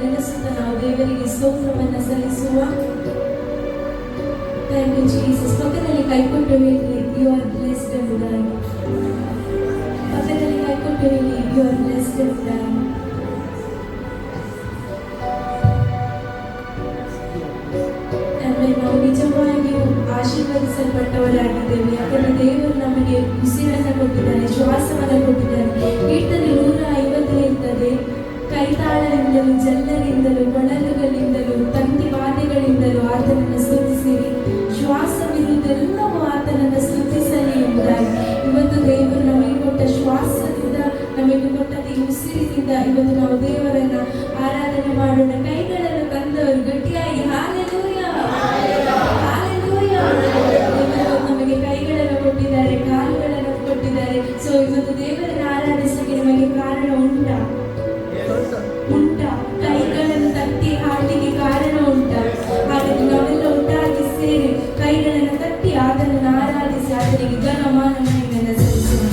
ನೆನೆಸುತ್ತಾ ನಾವು ದೇವರಿಗೆ ಸ್ತೋತ್ರವನ್ನು ಸಲ್ಲಿಸುವ. Thank you Jesus. ಪಕ್ಕದಲ್ಲಿ ಕೈಕೊಟ್ಟು ಹೇಳಿ ಯು ಆರ್ ಬ್ಲೆಸ್ಡ್ ಎಂಬುದಾಗಿ. ಪಕ್ಕದಲ್ಲಿ ಕೈಕೊಟ್ಟು ಹೇಳಿ ಯು ಆರ್ ಬ್ಲೆಸ್ಡ್ ಎಂಬುದಾಗಿ. ನಾವು ನಿಜವಾಗಿಯೂ ಆಶೀರ್ವದಿಸಲ್ಪಟ್ಟವರಾಗಿದ್ದೇವೆ. ಯಾಕಂದರೆ ದೇವರು ನಮಗೆ ಉಸಿರನ್ನು ಕೊಟ್ಟಿದ್ದಾನೆ, ಶ್ವಾಸವನ್ನು ಕೊಟ್ಟಿದ್ದಾನೆ. ಕೀರ್ತನೆ 150 ಇರ್ತದೆ, ಕೈತಾಳದಿಂದಲೂ ಜಲ್ಲರಿಂದಲೂ ಕೊಳಲುಗಳಿಂದಲೂ ತಂತಿ ವಾದ್ಯಗಳಿಂದಲೂ ಆತನನ್ನು ಸ್ತುತಿಸಿರಿ, ಶ್ವಾಸವಿರುವುದೆಲ್ಲವೂ ಆತನನ್ನು ಸ್ತುತಿಸಲಿ ಎಂಬುದಾಗಿ. ಇವತ್ತು ದೇವರು ನಮಗೆ ಕೊಟ್ಟ ಶ್ವಾಸದಿಂದ, ನಮಗೆ ಕೊಟ್ಟ ಈ ಉಸಿರಿನಿಂದ ಇವತ್ತು ನಾವು ದೇವರನ್ನು ಆರಾಧನೆ ಮಾಡೋಣ. ಕೈಗಳನ್ನು ತಂದವರು ಗಟ್ಟಿಯಾಗಿ ಹಾಲೆಲೂಯಾ ಹಾಲೆಲೂಯಾ. ನಮಗೆ ಕೈಗಳನ್ನು ಕೊಟ್ಟಿದ್ದಾರೆ, ಕಾಲುಗಳನ್ನು ಕೊಟ್ಟಿದ್ದಾರೆ. ಸೊ ಇವತ್ತು ದೇವರನ್ನು ಆರಾಧಿಸಲಿಕ್ಕೆ ನಮಗೆ ಕಾರಣ ಉಂಟಾ? ಕೈಗಳನ್ನು ತಟ್ಟಿ ಹಾಡಲಿಕ್ಕೆ ಕಾರಣ ಉಂಟಾ? ಹಾಗಾಗಿ ನಾವೆಲ್ಲ ಒಟ್ಟಾಗಿ ಸೇರಿ ಕೈಗಳನ್ನು ತಟ್ಟಿ ಆತನನ್ನು ಆರಾಧಿಸಿ ಆತನಿಗೆ ಘನಮಾನ ಮಹಿಮೆಯನ್ನು ಸಲ್ಲಿಸೋಣ.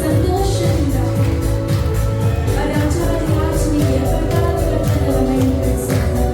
ಸಂತೋಷದಿಂದ ರಾಜನಿಗೆ ಕರ್ತನ ಮಹಿಮೆ ಸಲ್ಲಿಸೋಣ.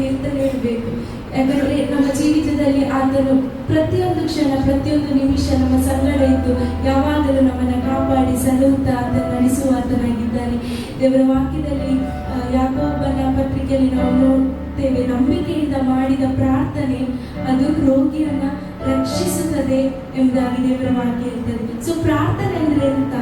ಹೇಳ್ತಾನೆ ಇರಬೇಕು. ಯಾಕಂದ್ರೆ ನಮ್ಮ ಜೀವಿತದಲ್ಲಿ ಆತನು ಪ್ರತಿಯೊಂದು ಕ್ಷಣ ಪ್ರತಿಯೊಂದು ನಿಮಿಷ ನಮ್ಮ ಸಂಗಡ ಇದ್ದು ಯಾವಾಗಲೂ ನಮ್ಮನ್ನು ಕಾಪಾಡಿ ಸಲಹುತ್ತಾ ಆತನು ನಡೆಸುವ ಆತನಾಗಿದ್ದಾನೆ. ದೇವರ ವಾಕ್ಯದಲ್ಲಿ ಯಾಕೋಬನ ಪತ್ರಿಕೆಯಲ್ಲಿ ನಾವು ನೋಡ್ತೇವೆ, ನಂಬಿಕೆಯಿಂದ ಮಾಡಿದ ಪ್ರಾರ್ಥನೆ ಅದು ರೋಗಿಯನ್ನ ರಕ್ಷಿಸುತ್ತದೆ ಎಂಬುದಾಗಿ ದೇವರ ವಾಕ್ಯ ಇರ್ತದೆ. ಸೊ ಪ್ರಾರ್ಥನೆ ಅಂದ್ರೆ ಎಂತ?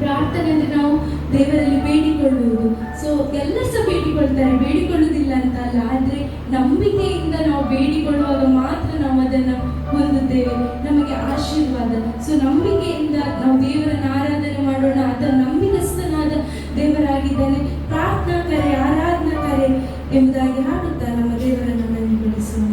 ಪ್ರಾರ್ಥನೆ ಅಂದ್ರೆ ನಾವು ದೇವರಲ್ಲಿ ಬೇಡಿಕೊಳ್ಳುವುದು. ಸೊ ಎಲ್ಲರೂ ಸಹ ಬೇಡಿಕೊಳ್ತಾರೆ, ಬೇಡಿಕೊಳ್ಳುವುದಿಲ್ಲ ಅಂತ ಅಲ್ಲ, ಆದ್ರೆ ನಂಬಿಕೆಯಿಂದ ನಾವು ಬೇಡಿಕೊಳ್ಳುವಾಗ ಮಾತ್ರ ನಾವು ಅದನ್ನು ಹೊಂದುತ್ತೇವೆ, ನಮಗೆ ಆಶೀರ್ವಾದ. ಸೊ ನಂಬಿಕೆಯಿಂದ ನಾವು ದೇವರನ್ನು ಆರಾಧನೆ ಮಾಡೋಣ. ಆತ ನಂಬಿಕಸ್ಥನಾದ ದೇವರಾಗಿದ್ದಾನೆ. ಪ್ರಾರ್ಥನಾ ಕರೆ, ಆರಾಧನಾ ಕರೆ ಎಂಬುದಾಗಿ ಹಾಡುತ್ತಾ ನಮ್ಮ ದೇವರನ್ನು ಮಹಿಮೆಗೊಳಿಸೋಣ.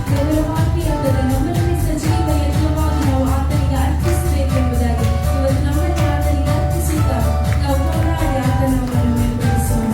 ದೇವರ ವಾಕ್ಯ ನಮ್ಮಲ್ಲಿ ಸಜೀವ ಯಜ್ಞವಾಗಿ ನಾವು ಆತನಿಗೆ ಅರ್ಪಿಸಬೇಕೆಂಬುದಾಗಿ ಇವತ್ತು ನಮ್ಮಲ್ಲಿ ಆತನಿಗೆ ಅರ್ಪಿಸುತ್ತಾ ನಾವು ಹೋರಾಡಿ ಆತನನ್ನು ಮಹಿಮೆಗೊಳಿಸೋಣ.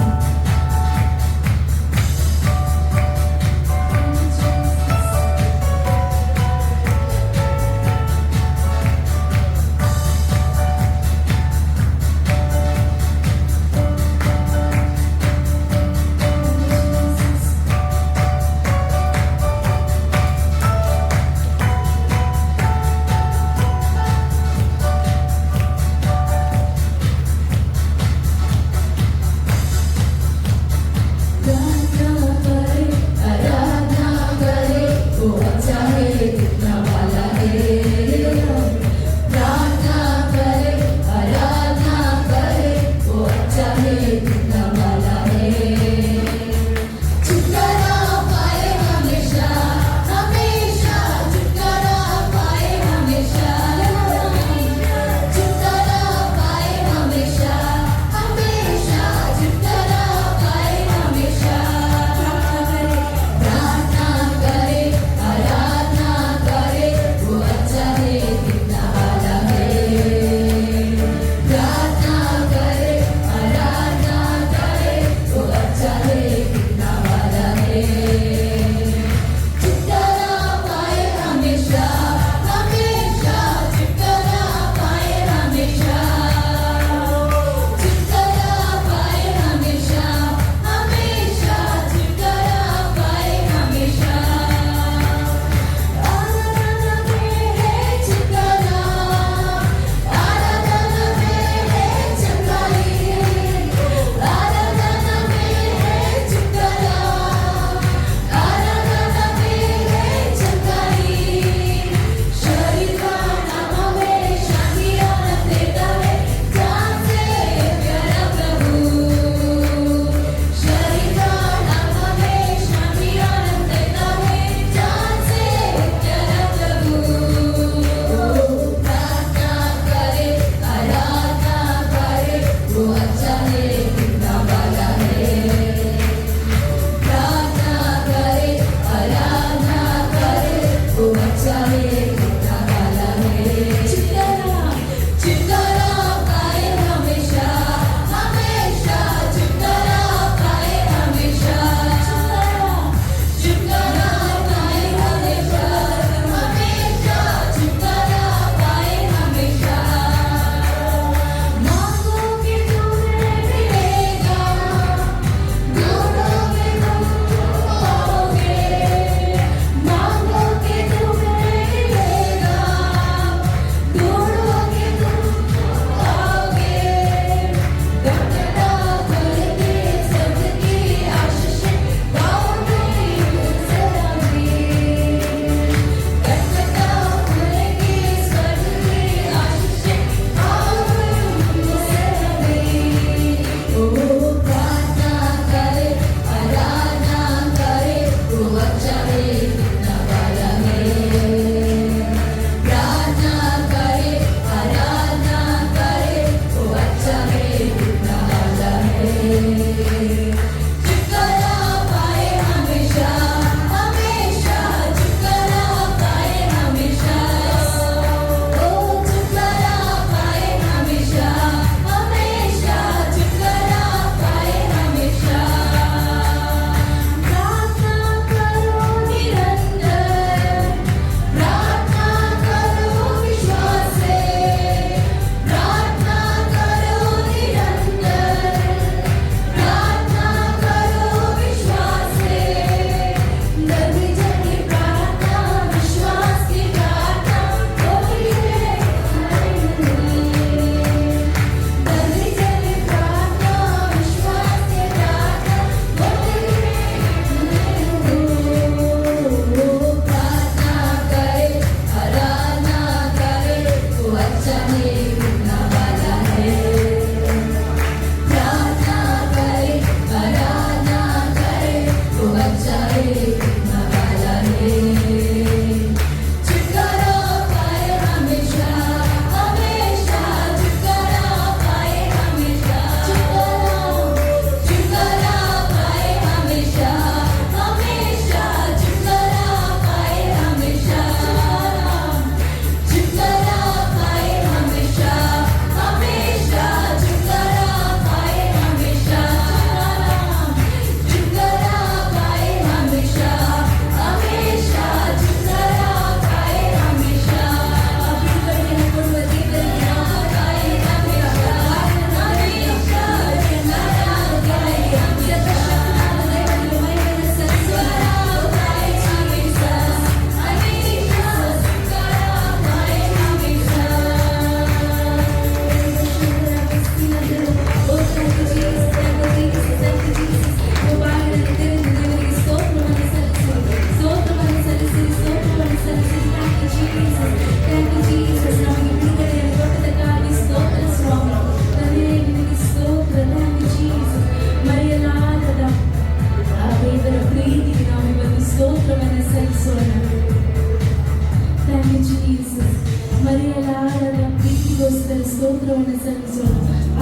ಸ್ತೋತ್ರವನ್ನು ಸಲ್ಲಿಸೋಣ.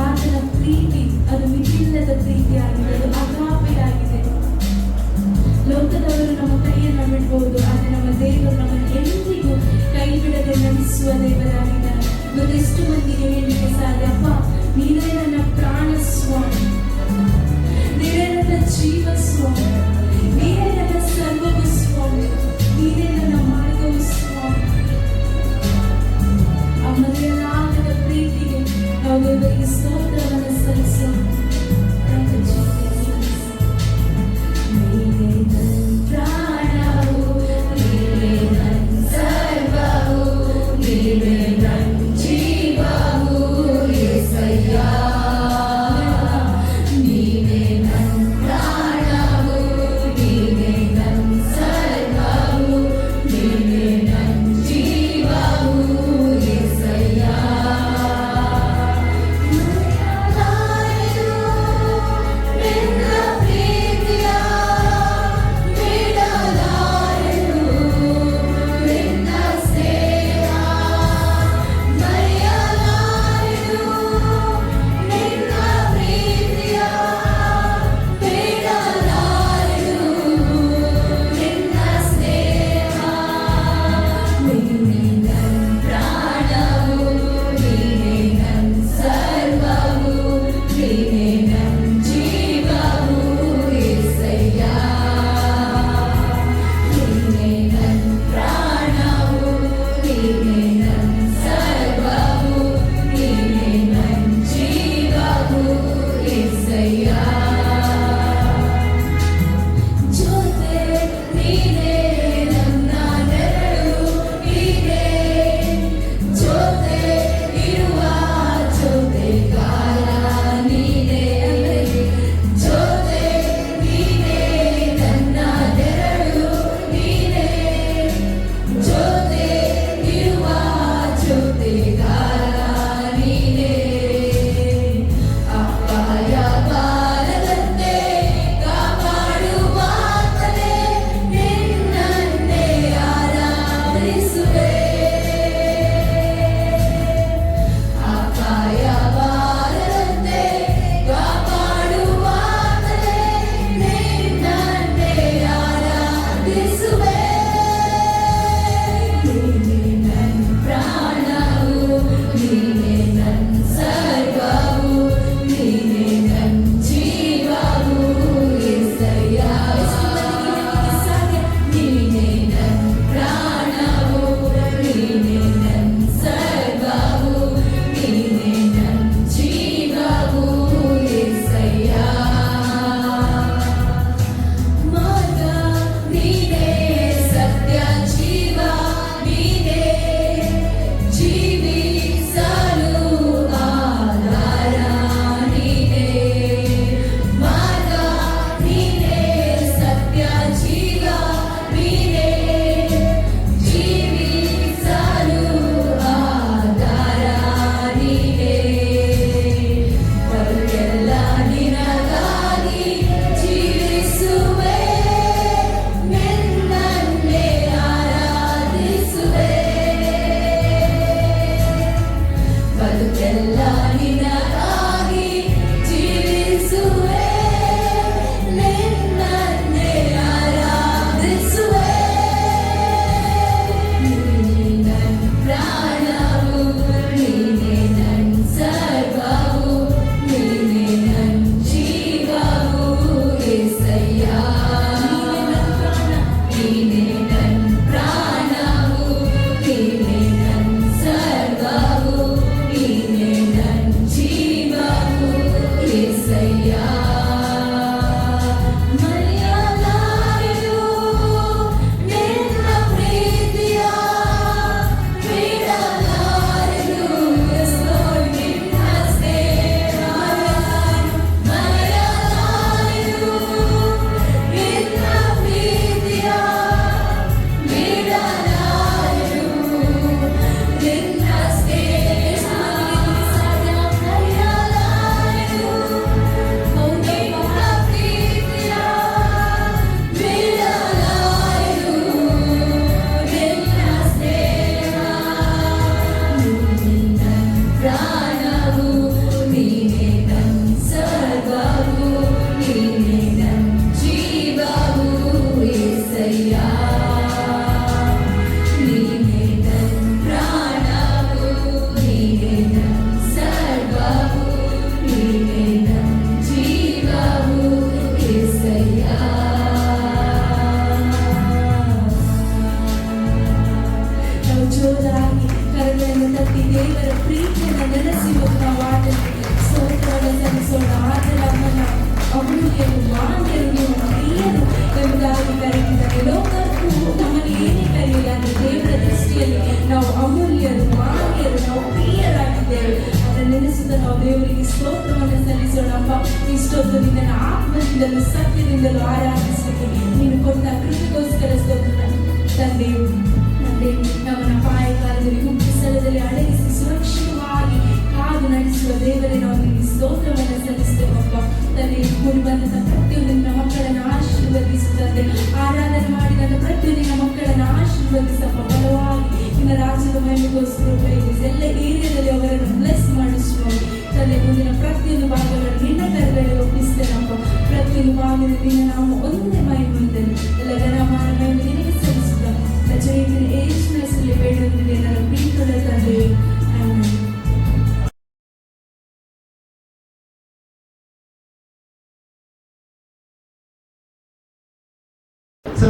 ಆತನ ಪ್ರೀತಿ ಅದು ಮಿತಿಯಿಲ್ಲದ ಪ್ರೀತಿಯಾಗಿದೆ, ಅದು ಅಗಾಪೆಯಾಗಿದೆ. ಲೋಕದವರು ನಮ್ಮ ಕೈಯನ್ನು ಬಿಡ್ಬೋದು, ಆದರೆ ನಮ್ಮ ದೇವರು ನಮ್ಮನ್ನು ಎಂದಿಗೂ ಕೈ ಬಿಡದೆ ನಡೆಸುವ ದೇವರಾಗಿದ್ದಾರೆ. ಇವತ್ತೆಷ್ಟು ಮಂದಿಗೆ ಹೇಳಲಿಕ್ಕೆ ಸಾಧ್ಯ, ಅಪ್ಪ ನೀನೇ ನನ್ನ ಪ್ರಾಣ ಸ್ವಾಮಿ, ನೀನೇ ನನ್ನ ಜೀವ ಸ್ವಾಮಿ, ನೀನೇ ನನ್ನ ಸರ್ವವು ಸ್ವಾಮಿ, ನೀನೇ ನನ್ನ ಮಾರ್ಗವು ಸ್ವಾಮಿ. ಆ ಮರೆಯಲಾಗದ ಪ್ರೀತಿಗೆ ನಾವು ದೇವರಿಗೆ ಸ್ತೋತ್ರವನ್ನು ಸಲ್ಲಿಸೋಣ. ನೀನೇ ನನ್ನ ಪ್ರಾಣವು, ನೀನೇ ನನ್ನ ಸರ್ವವು, ನೀನೇ ನನ್ನ ಜೀವವು యేసయ్య. ನೀನೇ ನನ್ನ ಪ್ರಾಣವು, ನೀನೇ ನನ್ನ ಸರ್ವವು, ನೀನೇ ನನ್ನ ಜೀವವು యేసయ్య.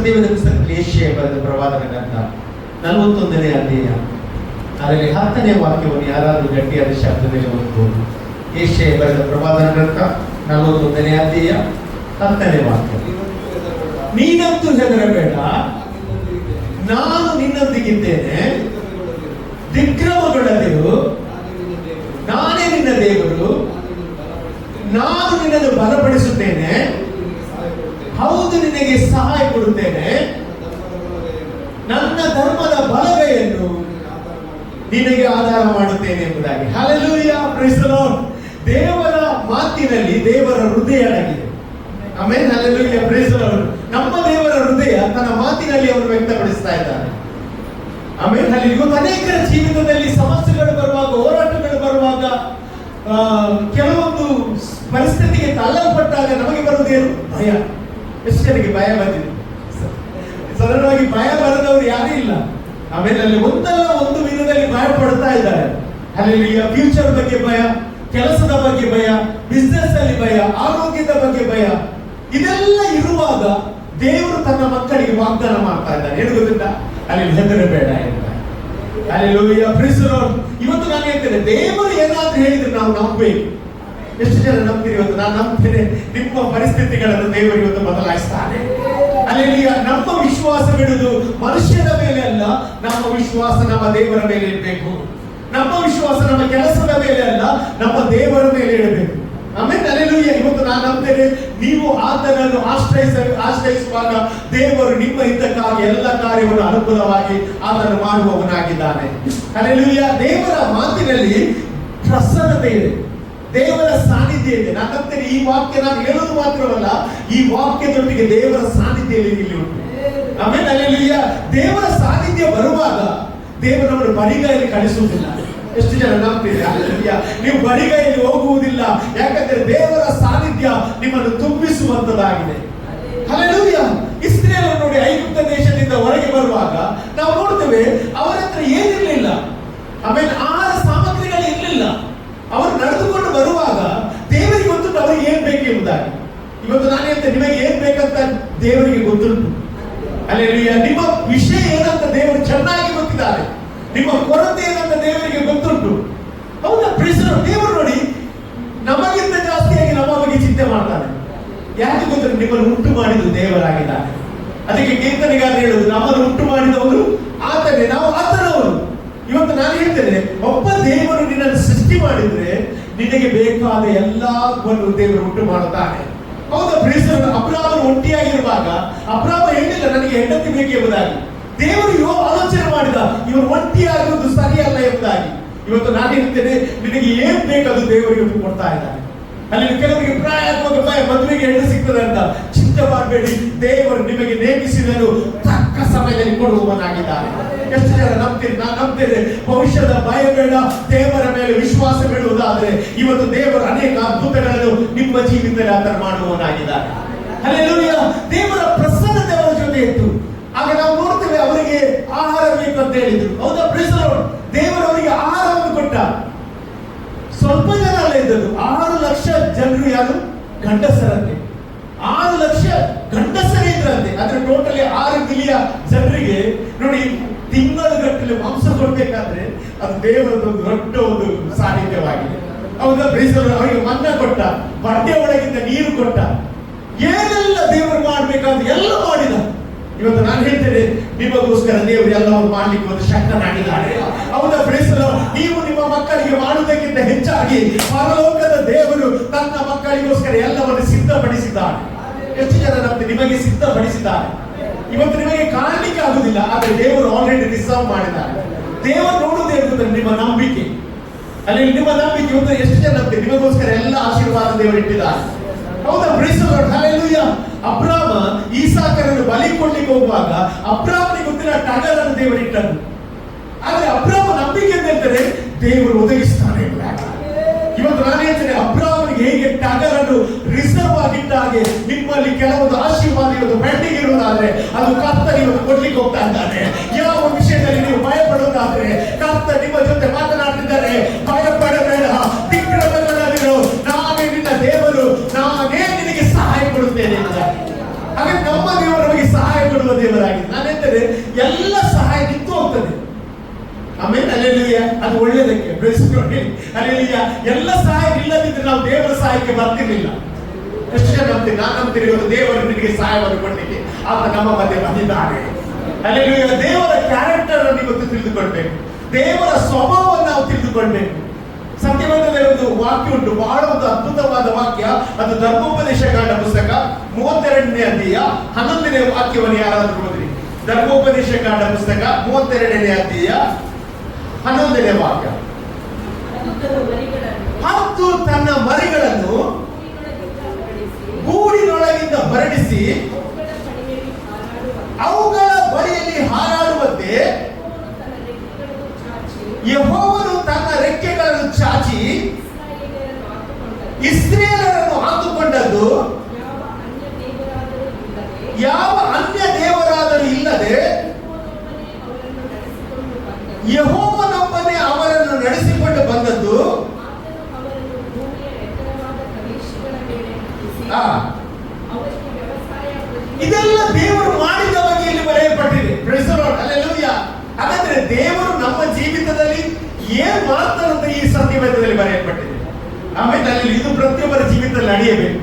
ಸತ್ಯವೇದ ಪುಸ್ತಕದಲ್ಲಿ ಯೆಶಾಯ ಬರೆದ ಪ್ರವಾದನ ಗ್ರಂಥ 41ನೇ ಅಧ್ಯಾಯ ಅದರಲ್ಲಿ 10ನೇ ವಾಕ್ಯವನ್ನು ಯಾರಾದರೂ ಗಟ್ಟಿಯಾದ ಶಬ್ದದಲ್ಲಿ ಓದಬಹುದು. ಯೆಶಾಯ ಬರೆದ ಪ್ರವಾದನ ಗ್ರಂಥ 41ನೇ ಅಧ್ಯಾಯ 10ನೇ ವಾಕ್ಯ. ನೀನಂತೂ ಹೆದರಬೇಡ, ನಾನು ನಿನ್ನೊಂದಿಗಿದ್ದೇನೆ, ದಿಗ್ಭ್ರಮಗೊಳ್ಳದಿರು, ನಾನೇ ನಿನ್ನ ದೇವರು, ನಾನು ನಿನ್ನನ್ನು ಬಲಪಡಿಸುತ್ತೇನೆ, ಹೌದು ನಿನಗೆ ಸಹಾಯ ಕೊಡುತ್ತೇನೆ, ನನ್ನ ಧರ್ಮದ ಬಲಗೈಯನ್ನು ನಿನಗೆ ಆಧಾರ ಮಾಡುತ್ತೇನೆ ಎಂಬುದಾಗಿ. Hallelujah, praise the Lord. ದೇವರ ಮಾತಿನಲ್ಲಿ ದೇವರ ಹೃದಯ ಅಡಗಿದೆ. Amen, hallelujah, praise the Lord. ನಮ್ಮ ದೇವರ ಹೃದಯ ತನ್ನ ಮಾತಿನಲ್ಲಿ ಅವರು ವ್ಯಕ್ತಪಡಿಸ್ತಾ ಇದ್ದಾರೆ. ಆಮೇಲೆ ಅಲ್ಲಿ ಇವತ್ತು ಅನೇಕರ ಜೀವಿತದಲ್ಲಿ ಸಮಸ್ಯೆಗಳು ಬರುವಾಗ, ಹೋರಾಟಗಳು ಬರುವಾಗ, ಕೆಲವೊಂದು ಪರಿಸ್ಥಿತಿಗೆ ತಳ್ಳಲ್ಪಟ್ಟಾಗ ನಮಗೆ ಬರುವುದೇನು? ಭಯ. ಎಷ್ಟು ಜನಕ್ಕೆ ಭಯ ಬಂದಿದೆ? ಸರಳವಾಗಿ ಭಯ ಬರದವರು ಯಾರೂ ಇಲ್ಲ. ಆಮೇಲೆ ಅಲ್ಲಿ ಒಂದಲ್ಲ ಒಂದು ವಿಧದಲ್ಲಿ ಭಯ ಪಡ್ತಾ ಇದ್ದಾರೆ. ಅಲ್ಲಿ ಫ್ಯೂಚರ್ ಬಗ್ಗೆ ಭಯ, ಕೆಲಸದ ಬಗ್ಗೆ ಭಯ, ಬಿಸ್ನೆಸ್ ಅಲ್ಲಿ ಭಯ, ಆರೋಗ್ಯದ ಬಗ್ಗೆ ಭಯ. ಇದೆಲ್ಲ ಇರುವಾಗ ದೇವರು ತನ್ನ ಮಕ್ಕಳಿಗೆ ವಾಗ್ದಾನ ಮಾಡ್ತಾ ಇದ್ದಾನೆ. ಏನು ಗೊತ್ತಿಲ್ಲ? ಅಲ್ಲಿ ಹೆದರಬೇಡ ಅಂತ. Hallelujah, praise the Lord. ಇವತ್ತು ನಾನು ಹೇಳ್ತೇನೆ, ದೇವರು ಏನಾದ್ರೂ ಹೇಳಿದ್ರೆ ನಾವು ನಂಬಬೇಕು. ಎಷ್ಟು ಜನ ನಂಬ್ತೀರಿ? ಇವತ್ತು ನಾನು ನಂಬ್ತೇನೆ, ನಿಮ್ಮ ಪರಿಸ್ಥಿತಿಗಳನ್ನು ದೇವರು ಇವತ್ತು ಬದಲಾಯಿಸ್ತಾನೆ. ಹಲ್ಲೆಲೂಯಾ. ನಮ್ಮ ವಿಶ್ವಾಸ ಬಿಡುವುದು ಮನುಷ್ಯನ ಮೇಲೆ ಅಲ್ಲ, ನಮ್ಮ ವಿಶ್ವಾಸ ನಮ್ಮ ದೇವರ ಮೇಲೆ ಇರಬೇಕು. ನಮ್ಮ ವಿಶ್ವಾಸ ನಮ್ಮ ಕೆಲಸದ ಮೇಲೆ ಅಲ್ಲ, ನಮ್ಮ ದೇವರ ಮೇಲೆ ಇಡಬೇಕು. ಆಮೇಲೆ ಹಲ್ಲೆಲೂಯಾ. ಇವತ್ತು ನಾನು ನಂಬ್ತೇನೆ, ನೀವು ಆತನನ್ನು ಆಶ್ರಯಿಸುವಾಗ ದೇವರು ನಿಮ್ಮ ಹಿತಕ್ಕಾಗಿ ಎಲ್ಲ ಕಾರ್ಯವನ್ನು ಅನುಕೂಲವಾಗಿ ಆತನು ಮಾಡುವವನಾಗಿದ್ದಾನೆ. ಹಲ್ಲೆಲೂಯಾ. ದೇವರ ಮಾತಿನಲ್ಲಿ ಪ್ರಸನ್ನತೆ ಇದೆ, ದೇವರ ಸಾನ್ನಿಧ್ಯ ಇದೆ. ನಾನು ನಂಬ್ತೇನೆ, ಈ ವಾಕ್ಯ ನಾನು ಹೇಳೋದು ಮಾತ್ರವಲ್ಲ, ಈ ವಾಕ್ಯದೊಟ್ಟಿಗೆ ದೇವರ ಸಾನ್ನಿಧ್ಯ ಇಲ್ಲಿ ಉಂಟು. ಆಮೇಲೆ ಹಲ್ಲೆಲೂಯಾ. ದೇವರ ಸಾನ್ನಿಧ್ಯ ಬರುವಾಗ ದೇವರು ನಮ್ಮನ್ನು ಬರಿಗೈಯಲ್ಲಿ ಕಳಿಸುವುದಿಲ್ಲ. ಎಷ್ಟು ಜನ ನಂಬ್ತೀರಿ? ಹಲ್ಲೆಲೂಯಾ. ನೀವು ಬರಿಗೈಯಲ್ಲಿ ಹೋಗುವುದಿಲ್ಲ, ಯಾಕಂದ್ರೆ ದೇವರ ಸಾನ್ನಿಧ್ಯ ನಿಮ್ಮನ್ನು ತುಂಬಿಸುವಂತದಾಗಿದೆ. ಹಲ್ಲೆಲೂಯಾ. ಇಸ್ರಾಯೇಲ್ ನೋಡಿ, ಐಗುಪ್ತ ದೇಶದಿಂದ ಹೊರಗೆ ಬರುವಾಗ ನಾವು ನೋಡ್ತೇವೆ, ಅವರ ಹತ್ರ ಏನಿರಲಿಲ್ಲ. ಆಮೇಲೆ ಆಹಾರ ಸಾಮಗ್ರಿಗಳು ಇರಲಿಲ್ಲ. ಅವರು ನಡೆದುಕೊಂಡು ಬರುವಾಗ ದೇವರಿಗೆ ಗೊತ್ತುಂಟು ಅವರಿಗೆ ಏನ್ ಬೇಕು ಎಂಬುದಾಗಿ. ಇವತ್ತು ನಾನು ಹೇಳ್ತೇನೆ, ನಿಮಗೆ ಏನ್ ಬೇಕಂತ ದೇವರಿಗೆ ಗೊತ್ತುಂಟು. ಹಲ್ಲೆಲೂಯಾ. ನಿಮ್ಮ ವಿಷಯ ಏನಂತ ದೇವರು ಚೆನ್ನಾಗಿ ಗೊತ್ತಿದ್ದಾರೆ. ನಿಮ್ಮ ಕೊರತೆ ಏನಂತ ದೇವರಿಗೆ ಗೊತ್ತುಂಟು. ಹೌದಾ? Praise the Lord. ದೇವರು ನೋಡಿ, ನಮಗಿಂತ ಜಾಸ್ತಿಯಾಗಿ ನಮ್ಮ ಬಗ್ಗೆ ಚಿಂತೆ ಮಾಡ್ತಾನೆ. ಯಾಕೆ ಗೊತ್ತಿಲ್ಲ? ನಿಮ್ಮನ್ನು ಉಂಟು ಮಾಡಿದ್ದು ದೇವರಾಗಿದ್ದಾನೆ. ಅದಕ್ಕೆ ಕೀರ್ತನೆಗಾರ ಹೇಳುವುದು, ನಮ್ಮನ್ನು ಉಂಟು ಮಾಡಿದವರು ಆತನೇ, ನಾವು ಆತನವರು. ಇವತ್ತು ನಾನು ಹೇಳ್ತೇನೆ, ಒಬ್ಬ ದೇವರು ನಿನ್ನನ್ನು ಸೃಷ್ಟಿ ಮಾಡಿದ್ರೆ ನಿನಗೆ ಬೇಕಾದ ಎಲ್ಲವನ್ನು ದೇವರು ಉಂಟು ಮಾಡುತ್ತಾನೆ. ಹೌದಾ? Praise the Lord. ಅಬ್ರಹಾಮನು ಒಂಟಿಯಾಗಿರುವಾಗ ಅಬ್ರಹಾಮ ಹೇಳಿಲ್ಲ ನನಗೆ ಹೆಂಡತಿ ಬೇಕು ಎಂಬುದಾಗಿ. ದೇವರು ಆಲೋಚನೆ ಮಾಡಿದ, ಇವರು ಒಂಟಿಯಾಗುವುದು ಸರಿಯಲ್ಲ ಎಂಬುದಾಗಿ. ಇವತ್ತು ನಾನು ಹೇಳ್ತೇನೆ, ನಿನಗೆ ಏನ್ ಬೇಕದು ದೇವರಿಗೆ ಕೊಡ್ತಾ ಇದ್ದಾನೆ. ಅಲ್ಲಿ ಕೆಲವರಿಗೆ ಪ್ರಾಯಾತ್ಮಕ ಭಯ, ಮದುವೆಗೆ ಹೆಣ್ಣು ಸಿಗ್ತದೆ ಅಂತ ಚಿಂತೆ ಮಾಡಬೇಡಿ. ದೇವರು ನಿಮಗೆ ನೇಮಿಸಿದನು ತಕ್ಕ ಸಮಯದಲ್ಲಿ ಕೊಡುವವನಾಗಿದ್ದಾನೆ. ಎಷ್ಟು ಜನ ನಂಬ್ತೀರಿ? ನಾನು ನಂಬ್ತೇನೆ. ಭವಿಷ್ಯದ ಭಯ ಬೇಡ, ದೇವರ ಮೇಲೆ ವಿಶ್ವಾಸ ಬಿಡುವುದಾದ್ರೆ ಇವತ್ತು ದೇವರು ಅನೇಕ ಅದ್ಭುತಗಳನ್ನು ನಿಮ್ಮ ಜೀವಿತದಲ್ಲಿ ಆತನ ಮಾಡುವವನಾಗಿದ್ದಾನೆ. ಹಲ್ಲೆಲೂಯಾ. ದೇವರ ಪ್ರಸನ್ನತೆ ಅವರ ಜೊತೆ ಇತ್ತು. ಆಗ ನಾವು ನೋಡ್ತೇವೆ, ಅವರಿಗೆ ಆಹಾರ ಬೇಕು ಅಂತ ಹೇಳಿದ್ರು. ಹೌದಾ? Praise the Lord. ದೇವರು ಅವರಿಗೆ ಆಹಾರವನ್ನು ಕೊಟ್ಟ. ಸ್ವಲ್ಪ ಜನ ಅಲ್ಲ ಇದ್ದದ್ದು, 6 ಲಕ್ಷ ಜನರು. ಯಾರು? ಗಂಡಸರಂತೆ. 6 ಲಕ್ಷ ಗಂಡಸರೇ ಇದ್ರಂತೆ. ಅದ್ರ ಟೋಟಲಿ 6 ಮಿಲಿಯನ್ ಜನರಿಗೆ ನೋಡಿ, ತಿಂಗಳುಗಟ್ಟಲೆ ಮಾಂಸ ಕೊಡ್ಬೇಕಾದ್ರೆ ಅದು ದೇವರದ್ದು ದೊಡ್ಡ ಒಂದು ಸಾನ್ನಿಧ್ಯವಾಗಿದೆ. ಹೌದಾ? Praise the Lord. ಅವರಿಗೆ ಮನ್ನ ಕೊಟ್ಟ, ಬಟ್ಟೆ ಒಳಗಿಂದ ನೀರು ಕೊಟ್ಟ, ಏನೆಲ್ಲ ದೇವರು ಮಾಡ್ಬೇಕಾದ್ರೆ ಎಲ್ಲ ಮಾಡಿದ. ಇವತ್ತು ನಾನು ಹೇಳ್ತೇನೆ, ನಿಮಗೋಸ್ಕರ ದೇವರು ಎಲ್ಲವನ್ನು ಮಾಡ್ಲಿಕ್ಕೆ ಒಂದು ಶಕ್ತನಾಗಿದ್ದಾನೆ. ಹೌದಾ? Praise the Lord. ನೀವು ನಿಮ್ಮ ಮಕ್ಕಳಿಗೆ ಮಾಡುವುದಕ್ಕಿಂತ ಹೆಚ್ಚಾಗಿ ಪರಲೋಕದ ದೇವರು ತನ್ನ ಮಕ್ಕಳಿಗೋಸ್ಕರ ಎಲ್ಲವನ್ನು ಸಿದ್ಧಪಡಿಸಿದ್ದಾನೆ. ಎಷ್ಟು ಜನ ನಮ್ಗೆ ನಿಮಗೆ ಸಿದ್ಧಪಡಿಸಿದ್ದಾರೆ? ಇವತ್ತು ನಿಮಗೆ ಕಾಣಲಿಕ್ಕೆ ಆಗುದಿಲ್ಲ, ಆದರೆ ದೇವರು ಆಲ್ರೆಡಿ ರಿಸರ್ವ್ ಮಾಡಿದ್ದಾರೆ. ದೇವರು ನೋಡುವುದೇ ಇರುತ್ತದೆ ನಿಮ್ಮ ನಂಬಿಕೆ. ಅಲ್ಲಿ ನಿಮ್ಮ ನಂಬಿಕೆ. ಇವತ್ತು ಎಷ್ಟು ಜನ ನಮ್ಗೆ ನಿಮಗೋಸ್ಕರ ಎಲ್ಲ ಆಶೀರ್ವಾದ ದೇವರು ಇಟ್ಟಿದ್ದಾರೆ. ಹೌದಾ? Praise the Lord. ಹಲ್ಲೆಲೂಯಾ. ಅಬ್ರಾಮ ಈಸಾಕರನ್ನು ಬಲಿ ಕೊಡ್ಲಿಕ್ಕೆ ಹೋಗುವಾಗ ಅಬ್ರಾಮನಿಗೆ ಗೊತ್ತಿಲ್ಲ ಟಗರನ್ನು ದೇವರು ಇಟ್ಟನು. ಆದ್ರೆ ಅಬ್ರಾಮ ನಂಬಿಕೆ ಅಂತ ಹೇಳ್ತಾರೆ, ದೇವರು ಒದಗಿಸ್ತಾನೆ. ಇವತ್ತು ನಾನು ಹೇಳ್ತೇನೆ, ಅಬ್ರಾಮನಿಗೆ ಹೇಗೆ ಟಗರನ್ನು ರಿಸರ್ವ್ ಆಗಿಟ್ಟ ಹಾಗೆ ನಿಮ್ಮಲ್ಲಿ ಕೆಲವೊಂದು ಆಶೀರ್ವಾದ ಇವತ್ತು ಪೆಂಡಿಂಗ್ ಇರುವುದಾದ್ರೆ ಅದು ಕರ್ತನು ಇವತ್ತು ಕೊಡ್ಲಿಕ್ಕೆ ಹೋಗ್ತಾ ಇದ್ದಾನೆ. ಯಾವ ವಿಷಯದಲ್ಲಿ ನೀವು ಭಯ ಪಡುವುದಾದ್ರೆ ಕರ್ತನು ನಿಮ್ಮ ಜೊತೆ ಮಾತನಾಡ್ತಿದ್ದಾರೆ. ಭಯ ಪಡಬೇಡ, ದಿಗ್ಭ್ರಮೆಗೊಳ್ಳದಿರು, ನಾನೇ ನಿನ್ನ ದೇವರು, ನಾನೇ ನಿನಗೆ ಸಹಾಯ ಕೊಡುತ್ತೇನೆ. ಹಾಗೆ ನಮ್ಮ ದೇವರು ನಮಗೆ ಸಹಾಯ ಕೊಡುವ ದೇವರಾಗಿದೆ. ನಾನೆಂದರೆ ಎಲ್ಲ ಸಹಾಯ ನಿಂತು ಹೋಗ್ತದೆ. ಆಮೇಲೆ ಅಲ್ಲೆಲ್ಲೂಯ, ಅದು ಒಳ್ಳೆಯದಕ್ಕೆ ಅಲ್ಲೆಲ್ಲೂಯ. ಎಲ್ಲ ಸಹಾಯ ಇಲ್ಲದಿದ್ರೆ ನಾವು ದೇವರ ಸಹಾಯಕ್ಕೆ ಬರ್ತಿರ್ಲಿಲ್ಲ. ಎಷ್ಟು ಜನ ನಂಬ್ತೀರಿ? ನಾನು ನಂಬ್ತೀರಿ ಇವತ್ತು ದೇವರು ನಿನಗೆ ಸಹಾಯವನ್ನು ಕೊಡಲಿಕ್ಕೆ ಆತ ನಮ್ಮ ಮಧ್ಯೆ ಬಂದಿದ್ದಾನೆ. ಅಲ್ಲೆಲ್ಲೂಯ. ದೇವರ ಕ್ಯಾರೆಕ್ಟರ್ ಅನ್ನು ಇವತ್ತು ತಿಳಿದುಕೊಳ್ಬೇಕು, ದೇವರ ಸ್ವಭಾವವನ್ನು ನಾವು ತಿಳಿದುಕೊಳ್ಬೇಕು. ಸತ್ಯವೇದದಲ್ಲಿ ಒಂದು ವಾಕ್ಯ ಉಂಟು, ಬಹಳ ಒಂದು ಅದ್ಭುತವಾದ ವಾಕ್ಯ. ಅದು ಧರ್ಮೋಪದೇಶ ಕಾಂಡ ಪುಸ್ತಕ 32ನೇ ಅಧ್ಯಾಯ 11ನೇ ವಾಕ್ಯವನ್ನು ಯಾರಾದ್ರೂ ಓದ್ರಿ. ಧರ್ಮೋಪದೇಶ ಕಾಂಡ ಪುಸ್ತಕ 32ನೇ ಅಧ್ಯಾಯ 11ನೇ ವಾಕ್ಯ. ಹತ್ತು ತನ್ನ ಮರಿಗಳನ್ನು ಗೂಡಿನೊಳಗಿಂದ ಹೊರಡಿಸಿ ಅವುಗಳ ಬಳಿಯಲ್ಲಿ ಹಾರಾಡುವಂತೆ ಯೆಹೋವನು ತನ್ನ ರೆಕ್ಕೆಗಳನ್ನು ಚಾಚಿ ಇಸ್ರಾಯೇಲರನ್ನು ಆತುಕೊಂಡದ್ದು ಯಾವ ಅನ್ಯ ದೇವರಾದರೂ ಇಲ್ಲದೆ ಯೆಹೋವನೊಬ್ಬನೇ ಅವರನ್ನು ನಡೆಸಿಕೊಂಡು ಬಂದದ್ದು. ಇದೆಲ್ಲ ದೇವರು ಮಾಡಿದ ಬಗ್ಗೆ ಇಲ್ಲಿ ಬರೆಯಲ್ಪಟ್ಟಿದೆ. Praise the Lord, hallelujah. ಹಾಗಾದ್ರೆ ದೇವರು ನಮ್ಮ ಜೀವಿತದಲ್ಲಿ ಏನ್ ಮಾಡ್ತಾರಂತ ಈ ಸತ್ಯವೇದದಲ್ಲಿ ಬರೆಯಲ್ಪಟ್ಟಿದೆ. ಆಮೇಲೆ ಅಲ್ಲಿ ಇದು ಪ್ರತಿಯೊಬ್ಬರ ಜೀವಿತದಲ್ಲಿ ನಡೆಯಬೇಕು.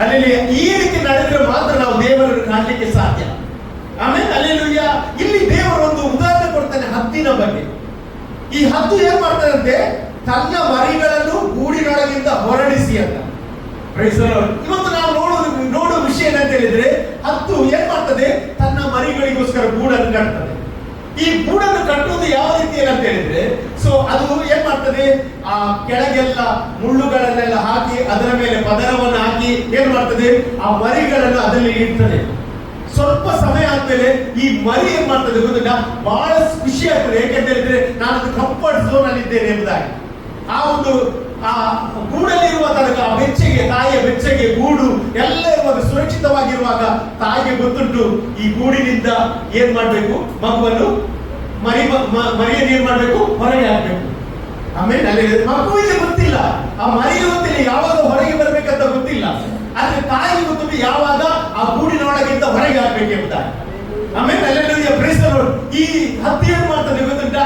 ಅಲ್ಲಿ ಈ ರೀತಿ ನಡೆದ್ರೆ ಮಾತ್ರ ನಾವು ದೇವರನ್ನು ಕಾಣಲಿಕ್ಕೆ ಸಾಧ್ಯ. ಆಮೇಲೆ ಹಲ್ಲೆಲೂಯ. ಇಲ್ಲಿ ದೇವರು ಒಂದು ಉದಾಹರಣೆ ಕೊಡ್ತಾನೆ ಹದ್ದಿನ ಬಗ್ಗೆ. ಈ ಹದ್ದು ಏನ್ ಮಾಡ್ತಾರಂತೆ? ತನ್ನ ಮರಿಗಳನ್ನು ಗೂಡಿನೊಳಗಿಂದ ಹೊರಡಿಸಿ ಅಂತ. Praise the Lord. ಇವತ್ತು ನಾವು ನೋಡುವ ವಿಷಯ ಏನಂತ ಹೇಳಿದ್ರೆ, ಹದ್ದು ಏನ್ ಮಾಡ್ತದೆ? ತನ್ನ ಮರಿಗಳಿಗೋಸ್ಕರ ಗೂಡನ್ನು ಕಟ್ತದೆ. ಈ ಗೂಡನ್ನು ಕಟ್ಟುವುದು ಯಾವ ರೀತಿ ಅಂತ ಹೇಳಿದ್ರೆ, ಸೊ ಅದು ಏನ್ ಮಾಡ್ತದೆ? ಆ ಕೆಳಗೆಲ್ಲ ಮುಳ್ಳುಗಳನ್ನೆಲ್ಲ ಹಾಕಿ ಅದರ ಮೇಲೆ ಪದರವನ್ನು ಹಾಕಿ ಏನ್ ಮಾಡ್ತದೆ? ಆ ಮರಿಗಳನ್ನು ಅದರಲ್ಲಿ ಇಡ್ತದೆ. ಸ್ವಲ್ಪ ಸಮಯ ಆದ್ಮೇಲೆ ಈ ಮರಿ ಏನ್ ಮಾಡ್ತದೆ ಗೊತ್ತಿಲ್ಲ, ಬಹಳ ಖುಷಿ ಆಗ್ತದೆ. ಯಾಕೆಂತ ಹೇಳಿದ್ರೆ ನಾನು ಕಂಫರ್ಟ್ ಝೋನ್ ಅಲ್ಲಿ ಇದ್ದೇನೆ ಎಂಬುದಾಗಿ. ಆ ಒಂದು ಆ ಗೂಡಲ್ಲಿರುವ ತನಕ ಆ ಬೆಚ್ಚಗೆ, ತಾಯಿಯ ಬೆಚ್ಚಗೆ, ಗೂಡು ಎಲ್ಲ ಇರುವಾಗ, ಸುರಕ್ಷಿತವಾಗಿರುವಾಗ ತಾಯಿಗೆ ಗೊತ್ತುಂಟು ಈ ಗೂಡಿನಿಂದ ಏನ್ ಮಾಡ್ಬೇಕು? ಮಗುವನ್ನು ಮರಿಯನ್ನು ಏನ್ ಮಾಡ್ಬೇಕು? ಹೊರಗೆ ಹಾಕ್ಬೇಕು. ಆಮೇಲೆ ಅಲ್ಲಿ ಮಗುವಿಗೆ ಗೊತ್ತಿಲ್ಲ, ಆ ಮರಿಗೆ ಗೊತ್ತಿಲ್ಲ ಯಾವಾಗ ಹೊರಗೆ ಬರ್ಬೇಕಂತ ಗೊತ್ತಿಲ್ಲ. ಆದ್ರೆ ತಾಯಿಗೆ ಗೊತ್ತುಂಟು ಯಾವಾಗ ಆ ಗೂಡಿನೊಳಗಿಂದ ಹೊರಗೆ ಹಾಕ್ಬೇಕು ಎಂಬುದಾಗಿ. ಆಮೇಲೆ ಅಲ್ಲೆಲ್ಲೂಯ. Price the Lord. ಈ ಹತ್ತಿ ಏನ್ ಮಾಡ್ತದೆ ಗೊತ್ತುಂಟ?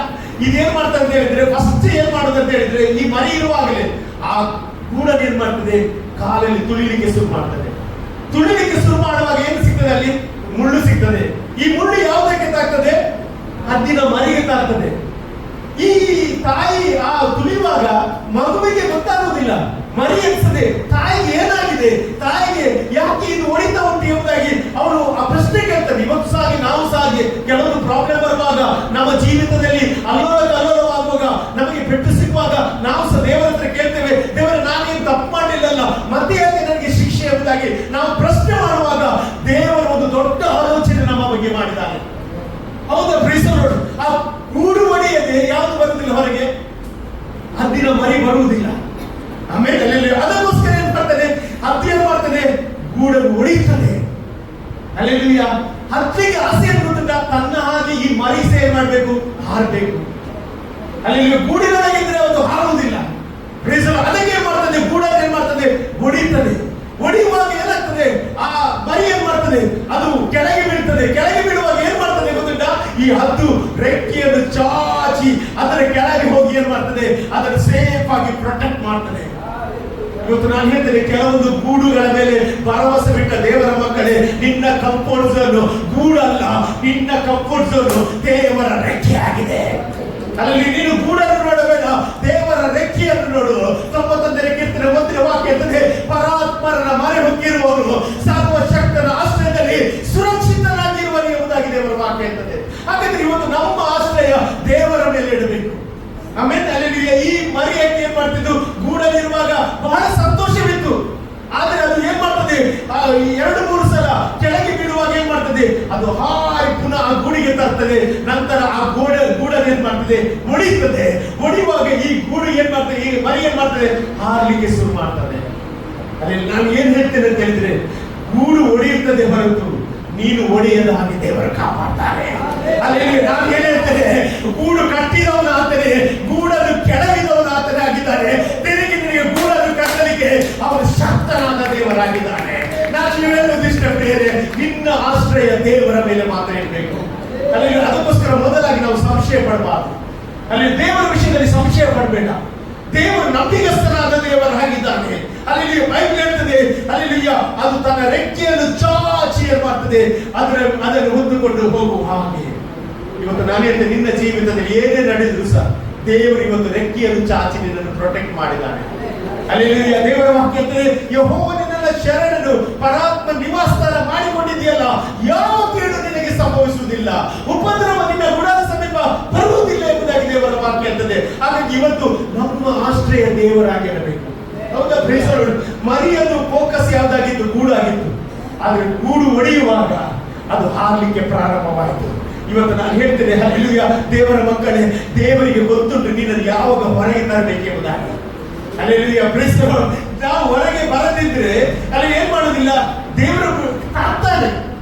ಇದೇನ್ ಮಾಡ್ತದೆ ಅಂತ ಹೇಳಿದ್ರೆ, ಫಸ್ಟ್ ಏನ್ ಮಾಡೋದು ಅಂತ ಹೇಳಿದ್ರೆ, ಈ ಮರಿ ಇರುವಾಗಲೇ ಆ ಗೂಡನ್ನು ಏನ್ ಮಾಡ್ತದೆ? ಕಾಲಲ್ಲಿ ತುಳಿಲಿಕ್ಕೆ ಶುರು ಮಾಡ್ತದೆ. ತುಳಿಲಿಕ್ಕೆ ಶುರು ಮಾಡುವಾಗ ಏನು ಸಿಗ್ತದೆ? ಅಲ್ಲಿ ಮುಳ್ಳು ಸಿಗ್ತದೆ. ಈ ಮುಳ್ಳು ಯಾವುದಕ್ಕೆ ತಾಗ್ತದೆ? ಹದ್ದಿನ ಮರಿಗೆ ತಾಗ್ತದೆ. ಈ ತಾಯಿ ಆ ತುಳಿಯುವಾಗ ಮಗುವಿಗೆ ಗೊತ್ತಾಗುವುದಿಲ್ಲ, ಮರಿ ಅನ್ಸದೆ ತಾಯಿಗೆ ಏನಾಗಿದೆ, ತಾಯಿಗೆ ಯಾಕೆ ಇದು ಹೊಡಿತಾ ಉಂಟು ಎಂಬುದಾಗಿ ಅವಳು ಆ ಪ್ರಶ್ನೆ ಕೇಳ್ತಾನೆ. ಇವತ್ತು ಸಾಗಿ ನಾವು ಸಾಗಿ ಕೆಲವೊಂದು ಪ್ರಾಬ್ಲಮ್ ಬರುವಾಗ, ನಮ್ಮ ಜೀವಿತದಲ್ಲಿ ಅಲ್ಲೋಲವಾಗುವಾಗ, ನಮಗೆ ಪೆಟ್ಟು ಸಿಗುವಾಗ ನಾವು ಸಹ ದೇವರ ಹತ್ರ ಕೇಳ್ತೇವೆ, ದೇವರ ನಾನೇನು ತಪ್ಪು ಮಾಡಲಿಲ್ಲಲ್ಲ, ಮತ್ತೆ ಯಾಕೆ ನನಗೆ ಶಿಕ್ಷೆ ಎಂಬುದಾಗಿ ನಾವು ಪ್ರಶ್ನೆ ಮಾಡುವಾಗ ದೇವರ ಒಂದು ದೊಡ್ಡ ಆಲೋಚನೆ ನಮ್ಮ ಬಗ್ಗೆ ಮಾಡಿದ್ದಾನೆ. ಹೌದಾ? Praise the Lord. ಆ ಗೂಡು ಒಡೆಯದೆ ಯಾವುದು ಬರುವುದಿಲ್ಲ ಹೊರಗೆ? ಹದ್ದಿನ ಮರಿ ಬರುವುದಿಲ್ಲ. ಆಮೇಲೆ ಅದಕ್ಕೋಸ್ಕರ ಏನ್ ಮಾಡ್ತಾನೆ? ಹತ್ತಿ ಏನ್ ಮಾಡ್ತಾನೆ? ಗೂಡನ್ನು ಒಡೆಯುತ್ತದೆ. ಅಲ್ಲೆಲ್ಲೂಯ. ಹತ್ತಿಗೆ ಆಸೆ ಏನ್ ಗೊತ್ತುಂಟ? ತನ್ನ ಹಾಗೆ ಈ ಮರಿ ಸೇರ್ ಮಾಡ್ಬೇಕು, ಹಾರಬೇಕು. ಅಲ್ಲಿ ಗೂಡಿನೊಳಗಿದ್ರೆ ಅದು ಹಾರುವುದಿಲ್ಲ. ಅದಕ್ಕೆ ಏನ್ ಮಾಡ್ತದೆ? ಗೂಡನ್ನು ಏನ್ ಮಾಡ್ತದೆ? ಒಡೆಯುತ್ತದೆ. ಒಡೆಯುವಾಗ ಏನಾಗ್ತದೆ? ಆ ಮರಿ ಏನ್ ಮಾಡ್ತದೆ? ಅದು ಕೆಳಗೆ ಬೀಳ್ತದೆ. ಕೆಳಗೆ ಬೀಳುವಾಗ ಏನ್ ಮಾಡ್ತದೆ ಗೊತ್ತುಂಟ? ಈ ಹದ್ದು ರೆಕ್ಕೆಯನ್ನು ಚಾಚಿ ಅದರ ಕೆಳಗೆ ಹೋಗಿ ಏನ್ ಮಾಡ್ತದೆ? ಅದನ್ನು ಸೇಫ್ ಆಗಿ ಪ್ರೊಟೆಕ್ಟ್ ಮಾಡ್ತದೆ. ಇವತ್ತು ನಾನು ಹೇಳ್ತೇನೆ, ಕೆಲವೊಂದು ಗೂಡುಗಳ ಮೇಲೆ ಭರವಸೆ ಬಿಟ್ಟ ದೇವರ ಮಕ್ಕಳೇ, ನಿನ್ನ ಕಂಫರ್ಟ್ ಝೋನ್ ಗೂಡಲ್ಲ, ನಿನ್ನ ಕಂಫರ್ಟ್ ಝೋನ್ ದೇವರ ರೆಕ್ಕೆ ಆಗಿದೆ. ಅಲ್ಲಿ ನೀನು ಗೂಡನ್ನು ನೋಡಬೇಡ, ದೇವರ ರೆಕ್ಕೆಯನ್ನು ನೋಡು. 91ನೇ ಕೀರ್ತನೆ 1ನೇ ವಾಕ್ಯ ಇರ್ತದೆ, ಪರಾತ್ಮರನ ಮರೆ ಹೊಕ್ಕಿರುವವನು ಸರ್ವಶಕ್ತನ ಆಶ್ರಯದಲ್ಲಿ ಸುರಕ್ಷಿತನಾಗಿರುವನು ಎಂಬುದಾಗಿ ದೇವರ ವಾಕ್ಯ ಇರ್ತದೆ. ಹಾಗಾದ್ರೆ ಇವತ್ತು ನಮ್ಮ ಆಶ್ರಯ ದೇವರ ಮೇಲೆ ಇಡಬೇಕು. ಆಮೇಲೆ ಅಲ್ಲಿ ಈ ಮರಿಯಕ್ಕೆ ಏನ್ ಮಾಡ್ತಿದ್ದು? ಗೂಡಲ್ಲಿರುವಾಗ ಬಹಳ ಸಂತೋಷವಿತ್ತು. ಆದ್ರೆ ಅದು ಏನ್ ಮಾಡ್ತದೆ? 2-3 ಸಲ ಕೆಳಗೆ ಬೀಳುವಾಗ ಏನ್ ಮಾಡ್ತದೆ? ಅದು ಹಾರಿ ಪುನಃ ಆ ಗೂಡಿಗೆ ತರ್ತದೆ. ನಂತರ ಆ ಗೂಡನ್ನು ಏನ್ ಮಾಡ್ತದೆ? ಒಡೆಯುತ್ತದೆ. ಒಡೆಯುವಾಗ ಈ ಗೂಡು ಏನ್ ಮಾಡ್ತದೆ? ಈ ಮರಿ ಏನ್ ಮಾಡ್ತದೆ? ಹಾರ್ಲಿಕ್ಕೆ ಶುರು ಮಾಡ್ತದೆ. ಅಲ್ಲಿ ನಾನು ಏನ್ ಹೇಳ್ತೇನೆ ಅಂತ ಹೇಳಿದ್ರೆ, ಗೂಡು ಒಡೆಯುತ್ತದೆ ಹೊರತು ನೀನು ಒಡೆಯದ ಹಾಗೆ ದೇವರು ಕಾಪಾಡ್ತಾರೆ. ಅಲ್ಲಿ ನಾನು ಏನ್ ಹೇಳ್ತೇನೆ? ಗೂಡು ಕಟ್ಟಿದವನ ಆತನೇ, ಗೂಡನ್ನು ಕೆಳಗಿದವನ ಆತನೇ ಆಗಿದ್ದಾನೆ. ನಿನಗೆ ಗೂಡನ್ನು ಕಟ್ಟಲಿಕ್ಕೆ ಅವರು ಶಕ್ತನಾದ ದೇವರಾಗಿದ್ದಾನೆ. ನಾನು ಹೇಳುವುದಿಷ್ಟ ಬೇರೆ, ನಿನ್ನ ಆಶ್ರಯ ದೇವರ ಮೇಲೆ ಮಾತ್ರ ಇಡಬೇಕು. ಅಲ್ಲಿ ಅದಕ್ಕೋಸ್ಕರ ಮೊದಲಾಗಿ ನಾವು ಸಂಶಯ ಪಡಬಾರದು. ಅಲ್ಲಿ ದೇವರ ವಿಷಯದಲ್ಲಿ ಸಂಶಯ ಪಡಬೇಡ. ದೇವರು ನಂಬಿಗಸ್ತನಾದ ದೇವರಾಗಿದ್ದಾನೆ. ಅಲ್ಲಿ ಬೈಬಲ್ ಹೇಳ್ತದೆ, ಅಲ್ಲಿ ಅದು ತನ್ನ ರೆಕ್ಕೆಯನ್ನು ಚಾಚಿ ಏನ್ ಮಾಡ್ತದೆ, ಅದನ್ನು ಹೊಂದಿಕೊಂಡು ಹೋಗುವ ಹಾಗೆ. ಇವತ್ತು ನಾನು ಹೇಳ್ತೇನೆ, ನಿನ್ನ ಜೀವಿತದಲ್ಲಿ ಏನೇ ನಡೆದ್ರು ಸಹ ದೇವರು ಇವತ್ತು ರೆಕ್ಕೆಯನ್ನು ಚಾಚಿ ನಿನ್ನನ್ನು ಪ್ರೊಟೆಕ್ಟ್ ಮಾಡಿದ್ದಾನೆ. ಅಲ್ಲಿ ದೇವರ ವಾಕ್ಯ ಹೇಳ್ತದೆ, ಯೆಹೋವನೇ ನನ್ನ ಶರಣನು, ಪರಾತ್ಮ ನಿವಾಸಸ್ಥಾನ ಮಾಡಿಕೊಂಡಿದೆಯಲ್ಲ, ಯಾವ ಕೇಡು ನಿನಗೆ ಸಂಭವಿಸುವುದಿಲ್ಲ, ಉಪದ್ರವ ನಿನ್ನ ಗುಡಾರ ಸಮೀಪ ಬರುವುದಿಲ್ಲ ಎಂಬುದಾಗಿ ದೇವರ ವಾಕ್ಯ ಹೇಳ್ತದೆ. ಹಾಗಾಗಿ ಇವತ್ತು ನಮ್ಮ ಆಶ್ರಯ ದೇವರಾಗಿರಬೇಕು. ಹೌದಾ? ಮರಿಯನ್ನು ಫೋಕಸ್ ಯಾವ್ದಾಗಿತ್ತು? ಗೂಡಾಗಿತ್ತು. ಆದ್ರೆ ಗೂಡು ಒಡೆಯುವಾಗ ಅದು ಹಾರಲಿಕ್ಕೆ ಪ್ರಾರಂಭವಾಯಿತು. ಇವತ್ತು ನಾನು ಹೇಳ್ತೇನೆ, ಹಲ್ಲೆಲೂಯಾ, ದೇವರ ಮಕ್ಕಳೇ, ದೇವರಿಗೆ ಗೊತ್ತುಂಟು ನೀನನ್ನು ಯಾವಾಗ ಹೊರಗೆ ತರಬೇಕೆಂಬುದಾಗಿ. Hallelujah, praise the Lord. ನಾವು ಹೊರಗೆ ಬರದಿದ್ರೆ ಅಲ್ಲಿ ಏನ್ ಮಾಡೋದಿಲ್ಲ, ದೇವರು ತಾಡ್ತಾನೆ.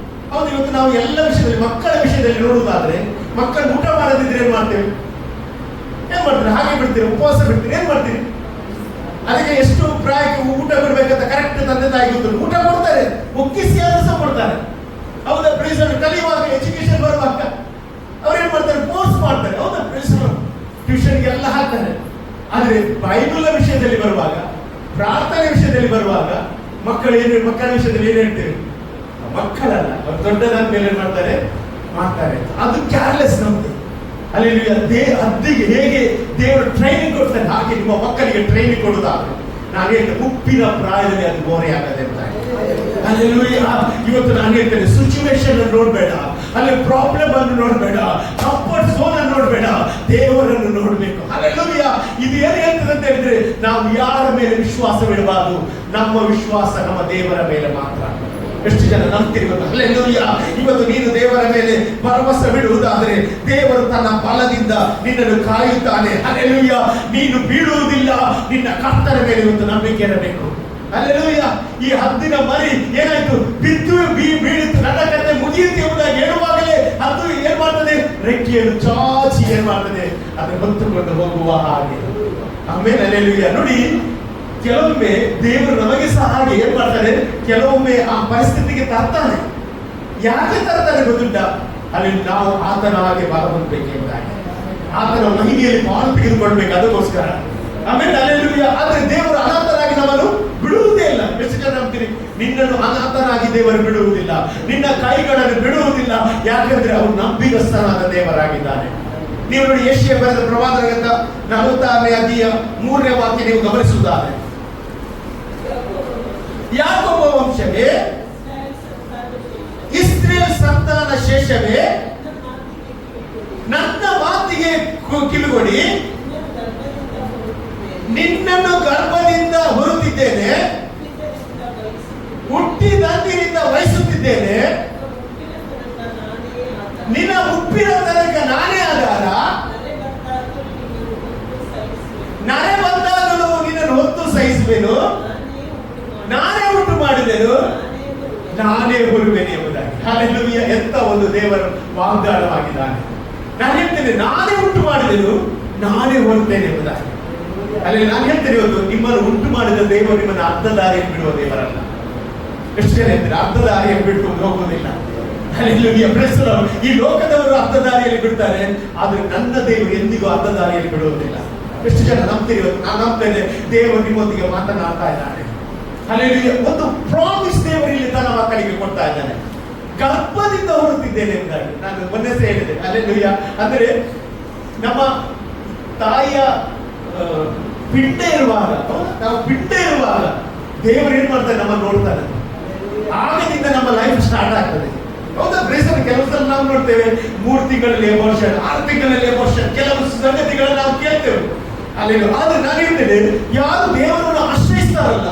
ಹೌದು, ಇವತ್ತು ನಾವು ಎಲ್ಲ ವಿಷಯದಲ್ಲಿ, ಮಕ್ಕಳ ವಿಷಯದಲ್ಲಿ ನೋಡುವುದಾದ್ರೆ, ಮಕ್ಕಳು ಊಟ ಮಾಡದಿದ್ರೆ ಏನ್ ಮಾಡ್ತೇವೆ? ಹಾಗೆ ಬಿಡ್ತೀರಿ, ಉಪವಾಸ ಬಿಡ್ತೀರಿ, ಏನ್ ಮಾಡ್ತೀರಿ? ಅದಕ್ಕೆ ಎಷ್ಟು ಪ್ರಾಯಕ್ಕೆ ಊಟ ಬಿಡ್ಬೇಕಂತ ಕರೆಕ್ಟ್ ತಂದೆ ತಾಯಿ ಗೊತ್ತು. ಊಟ ಕೊಡ್ತಾರೆ, ಒಕ್ಕಿಸಿ ಸಹ ಕೊಡ್ತಾರೆ. ಹೌದಾ? Praise the Lord. ಕಲಿಯುವಾಗ, ಎಜುಕೇಶನ್ ಬರುವಾಗ ಅವ್ರು ಏನ್ ಮಾಡ್ತಾರೆ? ಫೋರ್ಸ್ ಮಾಡ್ತಾರೆ. ಹೌದಾ? Praise the Lord. ಟ್ಯೂಷನ್ಗೆ ಎಲ್ಲ ಹಾಕ್ತಾರೆ. ಆದ್ರೆ ಬೈಬಲ್ ವಿಷಯದಲ್ಲಿ ಬರುವಾಗ, ಪ್ರಾರ್ಥನೆ ವಿಷಯದಲ್ಲಿ ಬರುವಾಗ ಮಕ್ಕಳ ವಿಷಯದಲ್ಲಿ ಏನ್ ಹೇಳ್ತೇವೆ? ಮಕ್ಕಳಲ್ಲ, ಅವ್ರು ದೊಡ್ಡದಾದ ಮೇಲೆ ಏನ್ ಮಾಡ್ತಾರೆ. ಅದು ಕ್ಯಾರ್ಲೆಸ್ ನಮ್ದು. ಅಲ್ಲಿ ಹದ್ದಿಗೆ ಹೇಗೆ ದೇವರು ಟ್ರೈನಿಂಗ್ ಕೊಡ್ತಾರೆ, ಹಾಗೆ ನಿಮ್ಮ ಮಕ್ಕಳಿಗೆ ಟ್ರೈನಿಂಗ್ ಕೊಡುವುದಾದ್ರೆ ನಾನು ಹೇಳ್ತೇನೆ, ಮುಪ್ಪಿನ ಪ್ರಾಯದಲ್ಲಿ ಅದು ಗೋರೆ ಆಗದೆ ಅಂತ. ಇವತ್ತು ನಾನು ಹೇಳ್ತೇನೆ, ಸಿಚುವೇಶನ್ ಅನ್ನು ನೋಡ್ಬೇಡ, ಅಲ್ಲಿ ಪ್ರಾಬ್ಲಮ್ ಅನ್ನು ನೋಡ್ಬೇಡ, ಕಂಫರ್ಟ್ ಝೋನ್ ಅನ್ನು ನೋಡ್ಬೇಡ, ದೇವರನ್ನು ನೋಡ್ಬೇಕು. ಹಲ್ಲೆಲೂಯಾ. ಇದು ಏನು ಹೇಳ್ತದೆ ಅಂತ ಹೇಳಿದ್ರೆ, ನಾವು ಯಾರ ಮೇಲೆ ವಿಶ್ವಾಸವಿಡಬಾರದು, ನಮ್ಮ ವಿಶ್ವಾಸ ನಮ್ಮ ದೇವರ ಮೇಲೆ ಮಾತ್ರ. ಎಷ್ಟು ಜನ ನಂಬ್ತೀರಿ ಗೊತ್ತಾ? ಹಲ್ಲೆಲೂಯಾ. ಇವತ್ತು ನೀನು ದೇವರ ಮೇಲೆ ಭರವಸೆ ಬಿಡುವುದಾದರೆ ದೇವರು ತನ್ನ ಬಲದಿಂದ ನಿನ್ನನ್ನು ಕಾಯುತ್ತಾನೆ. ಹಲ್ಲೆಲೂಯಾ. ನೀನು ಬೀಳುವುದಿಲ್ಲ, ನಿನ್ನ ಕರ್ತನ ಮೇಲೆ ಇವತ್ತು ನಂಬಿಕೆ ಇರಬೇಕು. ಹಲ್ಲೆಲೂಯಾ. ಈ ಹದ್ದಿನ ಮರಿ ಏನಾಯ್ತು? ಬಿದ್ದು ಬೀಳಿತು, ನನ್ನ ಕತೆ ಮುಗಿಯಿತು ಎಂಬುದಾಗಿ ಹೇಳುವಾಗಲೇ ಅದು ಏನ್ ಮಾಡ್ತದೆ? ರೆಕ್ಕೆಯನ್ನು ಚಾಚಿ ಏನ್ ಮಾಡ್ತದೆ? ಅದನ್ನು ಹೊತ್ತುಕೊಂಡು ಹೋಗುವ ಹಾಗೆ. ಆಮೇಲೆ ಹಲ್ಲೆಲೂಯಾ. ನೋಡಿ, ಕೆಲವೊಮ್ಮೆ ದೇವರು ನಮಗೆ ಸಹ ಹಾಗೆ ಏನ್ ಮಾಡ್ತಾರೆ? ಕೆಲವೊಮ್ಮೆ ಆ ಪರಿಸ್ಥಿತಿಗೆ ತರ್ತಾನೆ. ಯಾಕೆ ತರ್ತಾನೆ ಗೊತ್ತುಂಟ? ಅಲ್ಲಿ ನಾವು ಆತನ ಹಾಗೆ ಬಲ ಹೊಂದಬೇಕೆಂಬುದಾಗಿ, ಆತನ ಮಹಿಮೆಯಲ್ಲಿ ಪಾಲು ತೆಗೆದುಕೊಳ್ಬೇಕು, ಅದಕ್ಕೋಸ್ಕರ. ಆಮೇಲೆ ಹಲ್ಲೆಲೂಯಾ. ಆದ್ರೆ ದೇವರು ಅನಾಥರಾಗಿ ನಮ್ಮನ್ನು ಬಿಡುವುದೇ ಇಲ್ಲ. ಎಷ್ಟು ಜನ ನಂಬ್ತೀರಿ? ನಿನ್ನನ್ನು ಅನಾಥನಾಗಿ ದೇವರು ಬಿಡುವುದಿಲ್ಲ, ನಿನ್ನ ಕೈಗಳನ್ನು ಬಿಡುವುದಿಲ್ಲ. ಯಾಕಂದ್ರೆ ಅವರು ನಂಬಿಗಸ್ತನಾದ ದೇವರಾಗಿದ್ದಾನೆ. ನೀವು ನೋಡಿ, ಯೆಶಾಯ ಬರೆದ ಪ್ರವಾದನ ಗ್ರಂಥ 46ನೇ ಅಧ್ಯಾಯ 3ನೇ ವಾಕ್ಯ ನೀವು ಗಮನಿಸುವುದಾದರೆ, ಯಾಕೋಬ ವಂಶವೇ, ಇಸ್ರೇಲ್ ಸಂತಾನ ಶೇಷವೇ, ನನ್ನ ಮಾತಿಗೆ ಕಿವಿಗೊಡಿ, ನಿನ್ನನ್ನು ಗರ್ಭದಿಂದ ಹೊರುತ್ತಿದ್ದೇನೆ, ಹುಟ್ಟಿದಂದಿನಿಂದ ವಹಿಸುತ್ತಿದ್ದೇನೆ, ನಿನ್ನ ಮುಪ್ಪಿನ ತನಕ ನಾನೇ ಆಧಾರ, ನರೆ ಬಂದಾಗಲೂ ನಿನ್ನನ್ನು ಹೊತ್ತು ಸಹಿಸುವೆನು, ನಾನೇ ಉಂಟು ಮಾಡಿದೆನು, ನಾನೇ ಹೊರುವೆನು ಎಂಬುದಾಗಿ. ಹಲ್ಲೆಲೂಯಾ. ಎಂತ ಒಂದು ದೇವರ ವಾಗ್ದಾನವಾಗಿದ್ದಾನೆ. ನಾನು ಹೇಳ್ತೇನೆ, ನಾನೇ ಉಂಟು ಮಾಡಿದೆನು, ನಾನೇ ಹೊರುತ್ತೇನೆ ಎಂಬುದಾಗಿ. ಅಲ್ಲಿ ನಾನು ಹೇಳ್ತೇನೆ, ಇವತ್ತು ನಿಮ್ಮನ್ನು ಉಂಟು ಮಾಡಿದ ದೇವರು ನಿಮ್ಮನ್ನು ಅರ್ಧ ದಾರಿಯಲ್ಲಿ ಬಿಡುವ ದೇವರಲ್ಲ. ಎಷ್ಟು ಜನ ಹೇಳ್ತಾರೆ? ಅರ್ಧ ದಾರಿಯಲ್ಲಿ ಬಿಟ್ಕೊಂಡು ಹೋಗುವುದಿಲ್ಲ. ಹಲ್ಲೆಲೂಯಾ. Praise the Lord. ಈ ಲೋಕದವರು ಅರ್ಧ ದಾರಿಯಲ್ಲಿ ಬಿಡ್ತಾರೆ, ಆದ್ರೆ ನನ್ನ ದೇವರು ಎಂದಿಗೂ ಅರ್ಧ ದಾರಿಯಲ್ಲಿ ಬಿಡುವುದಿಲ್ಲ. ಎಷ್ಟು ಜನ ನಂಬ್ತೀರಿ? ಇವತ್ತು ನಾನು ನಂಬ್ತೇನೆ, ದೇವರು ನಿಮ್ಮೊಂದಿಗೆ ಮಾತನಾಡ್ತಾ ಇದ್ದಾನೆ. ಹಲ್ಲೆಲೂಯಾ. ಒಂದು ಪ್ರಾಮಿಸ್ ದೇವರು ಇಲ್ಲಿ ತನ್ನ ಮಕ್ಕಳಿಗೆ ಕೊಡ್ತಾ ಇದ್ದಾನೆ. ಗರ್ಭದಿಂದ ಹೊರತಿದ್ದೇನೆ ಎಂಬುದಾಗಿ ನಾನು ಮೊನ್ನೆ ಹೇಳಿದೆ. ಹಲ್ಲೆಲೂಯಾ. ಅಂದ್ರೆ ನಮ್ಮ ತಾಯಿಯ ಪಿಂಡ ಇರುವಾಗ, ನಾವು ಪಿಂಡ ಇರುವಾಗ ದೇವರು ಏನ್ ಮಾಡ್ತಾರೆ? ನಮ್ಮನ್ನು ನೋಡ್ತಾನೆ. ಆಗದಿಂದ ನಮ್ಮ ಲೈಫ್ ಸ್ಟಾರ್ಟ್ ಆಗ್ತದೆ. ಹೌದಾ? ಪ್ರೇಸರ್ ಕೆಲವು ಸಲ ನಾವು ನೋಡ್ತೇವೆ, 3 ತಿಂಗಳಲ್ಲಿ ಅಬೋರ್ಷನ್, 6 ತಿಂಗಳಲ್ಲಿ ಅಬೋರ್ಷನ್, ಕೆಲವು ಸಂಗತಿಗಳನ್ನು ನಾವು ಕೇಳ್ತೇವೆ. ಅಲ್ಲಿ ಆದ್ರೆ ನಾನು ಹೇಳ್ತೇನೆ, ಯಾರು ದೇವರನ್ನು ಆಶ್ರಯಿಸ್ತಾರಲ್ಲ,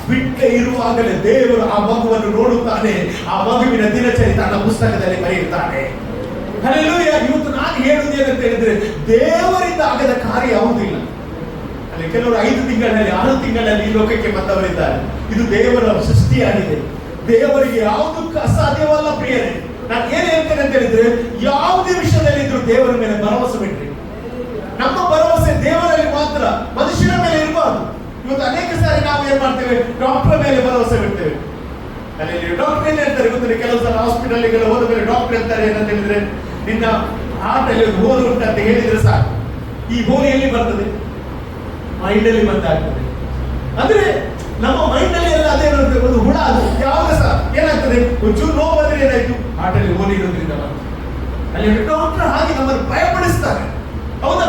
ಬಿಟ್ಟ ಇರುವಾಗಲೇ ದೇವರು ಆ ಮಗುವನ್ನು ನೋಡುತ್ತಾನೆ, ಆ ಮಗುವಿನ ದಿನಚರಿ ತನ್ನ ಪುಸ್ತಕದಲ್ಲಿ ಬರೆಯುತ್ತಾನೆ. ಹಲ್ಲೆಲೂಯಾ. ಇವತ್ತು ನಾನು ಹೇಳುವುದು ಏನಂತ ಹೇಳಿದ್ರೆ, ದೇವರಿಂದ ಆಗದ ಕಾರ್ಯ ಯಾವುದಿಲ್ಲ. ಅಲ್ಲಿ ಕೆಲವರು 5 ತಿಂಗಳಲ್ಲಿ 6 ತಿಂಗಳಲ್ಲಿ ಈ ಲೋಕಕ್ಕೆ ಬಂದವರಿದ್ದಾರೆ. ಇದು ದೇವರ ಸೃಷ್ಟಿಯಾಗಿದೆ. ದೇವರಿಗೆ ಯಾವುದಕ್ಕೂ ಅಸಾಧ್ಯವಲ್ಲ ಪ್ರಿಯರೇ. ನಾನು ಏನ್ ಹೇಳ್ತೇನೆ ಅಂತ ಹೇಳಿದ್ರೆ, ಯಾವುದೇ ವಿಷಯದಲ್ಲಿ ಇದ್ರು ದೇವರ ಮೇಲೆ ಭರವಸೆ ಬಿಡ್ರಿ. ನಮ್ಮ ಭರವಸೆ ದೇವರಲ್ಲಿ ಮಾತ್ರ, ಮನುಷ್ಯನ ಮೇಲೆ ಇರಬಾರ್ದು. ಇವತ್ತು ಅನೇಕ ಸಾರಿ ನಾವು ಏನ್ ಮಾಡ್ತೇವೆ? ಡಾಕ್ಟರ್ ಮೇಲೆ ಭರವಸೆ ಬಿಡ್ತೇವೆ. ಅಲ್ಲಿ ಡಾಕ್ಟರ್ ಏನ್ ಹೇಳ್ತಾರೆ ಗೊತ್ತಿಲ್ಲ, ಕೆಲವು ಸಲ ಹಾಸ್ಪಿಟಲ್ಗೆ ಹೋದ ಮೇಲೆ ಡಾಕ್ಟರ್ ಹೇಳ್ತಾರೆ ಏನಂತ ಹೇಳಿದ್ರೆ, ನಿನ್ನ ಹಾರ್ಟ್ ಅಲ್ಲಿ ಒಂದು ಹೋಲ್ ಉಂಟು ಅಂತ ಹೇಳಿದ್ರೆ ಸಾಕು, ಈ ಹೋಲ್ ಎಲ್ಲಿ ಬರ್ತದೆ? ಮೈಂಡ್ ಅಲ್ಲಿ ಬಂದಾಗ್ತದೆ. ಅಂದ್ರೆ ನಮ್ಮ ಮೈಂಡ್ ಅಲ್ಲಿ ಎಲ್ಲ ಅದೇ ಒಂದು ಹುಳ, ಅದು ಯಾವಾಗ ಸಹ ಏನಾಗ್ತದೆ, ಒಂಚೂರು ನೋವು ಬಂದ್ರೆ ಏನಾಯ್ತು, ಹಾರ್ಟ್ ಅಲ್ಲಿ ಹೋಲ್ ಇರೋದ್ರಿಂದ ಅಲ್ಲಿ ಡಾಕ್ಟರ್ ಹಾಗೆ ನಮ್ಮನ್ನು ಭಯಪಡಿಸ್ತಾರೆ. ಹೌದಾ?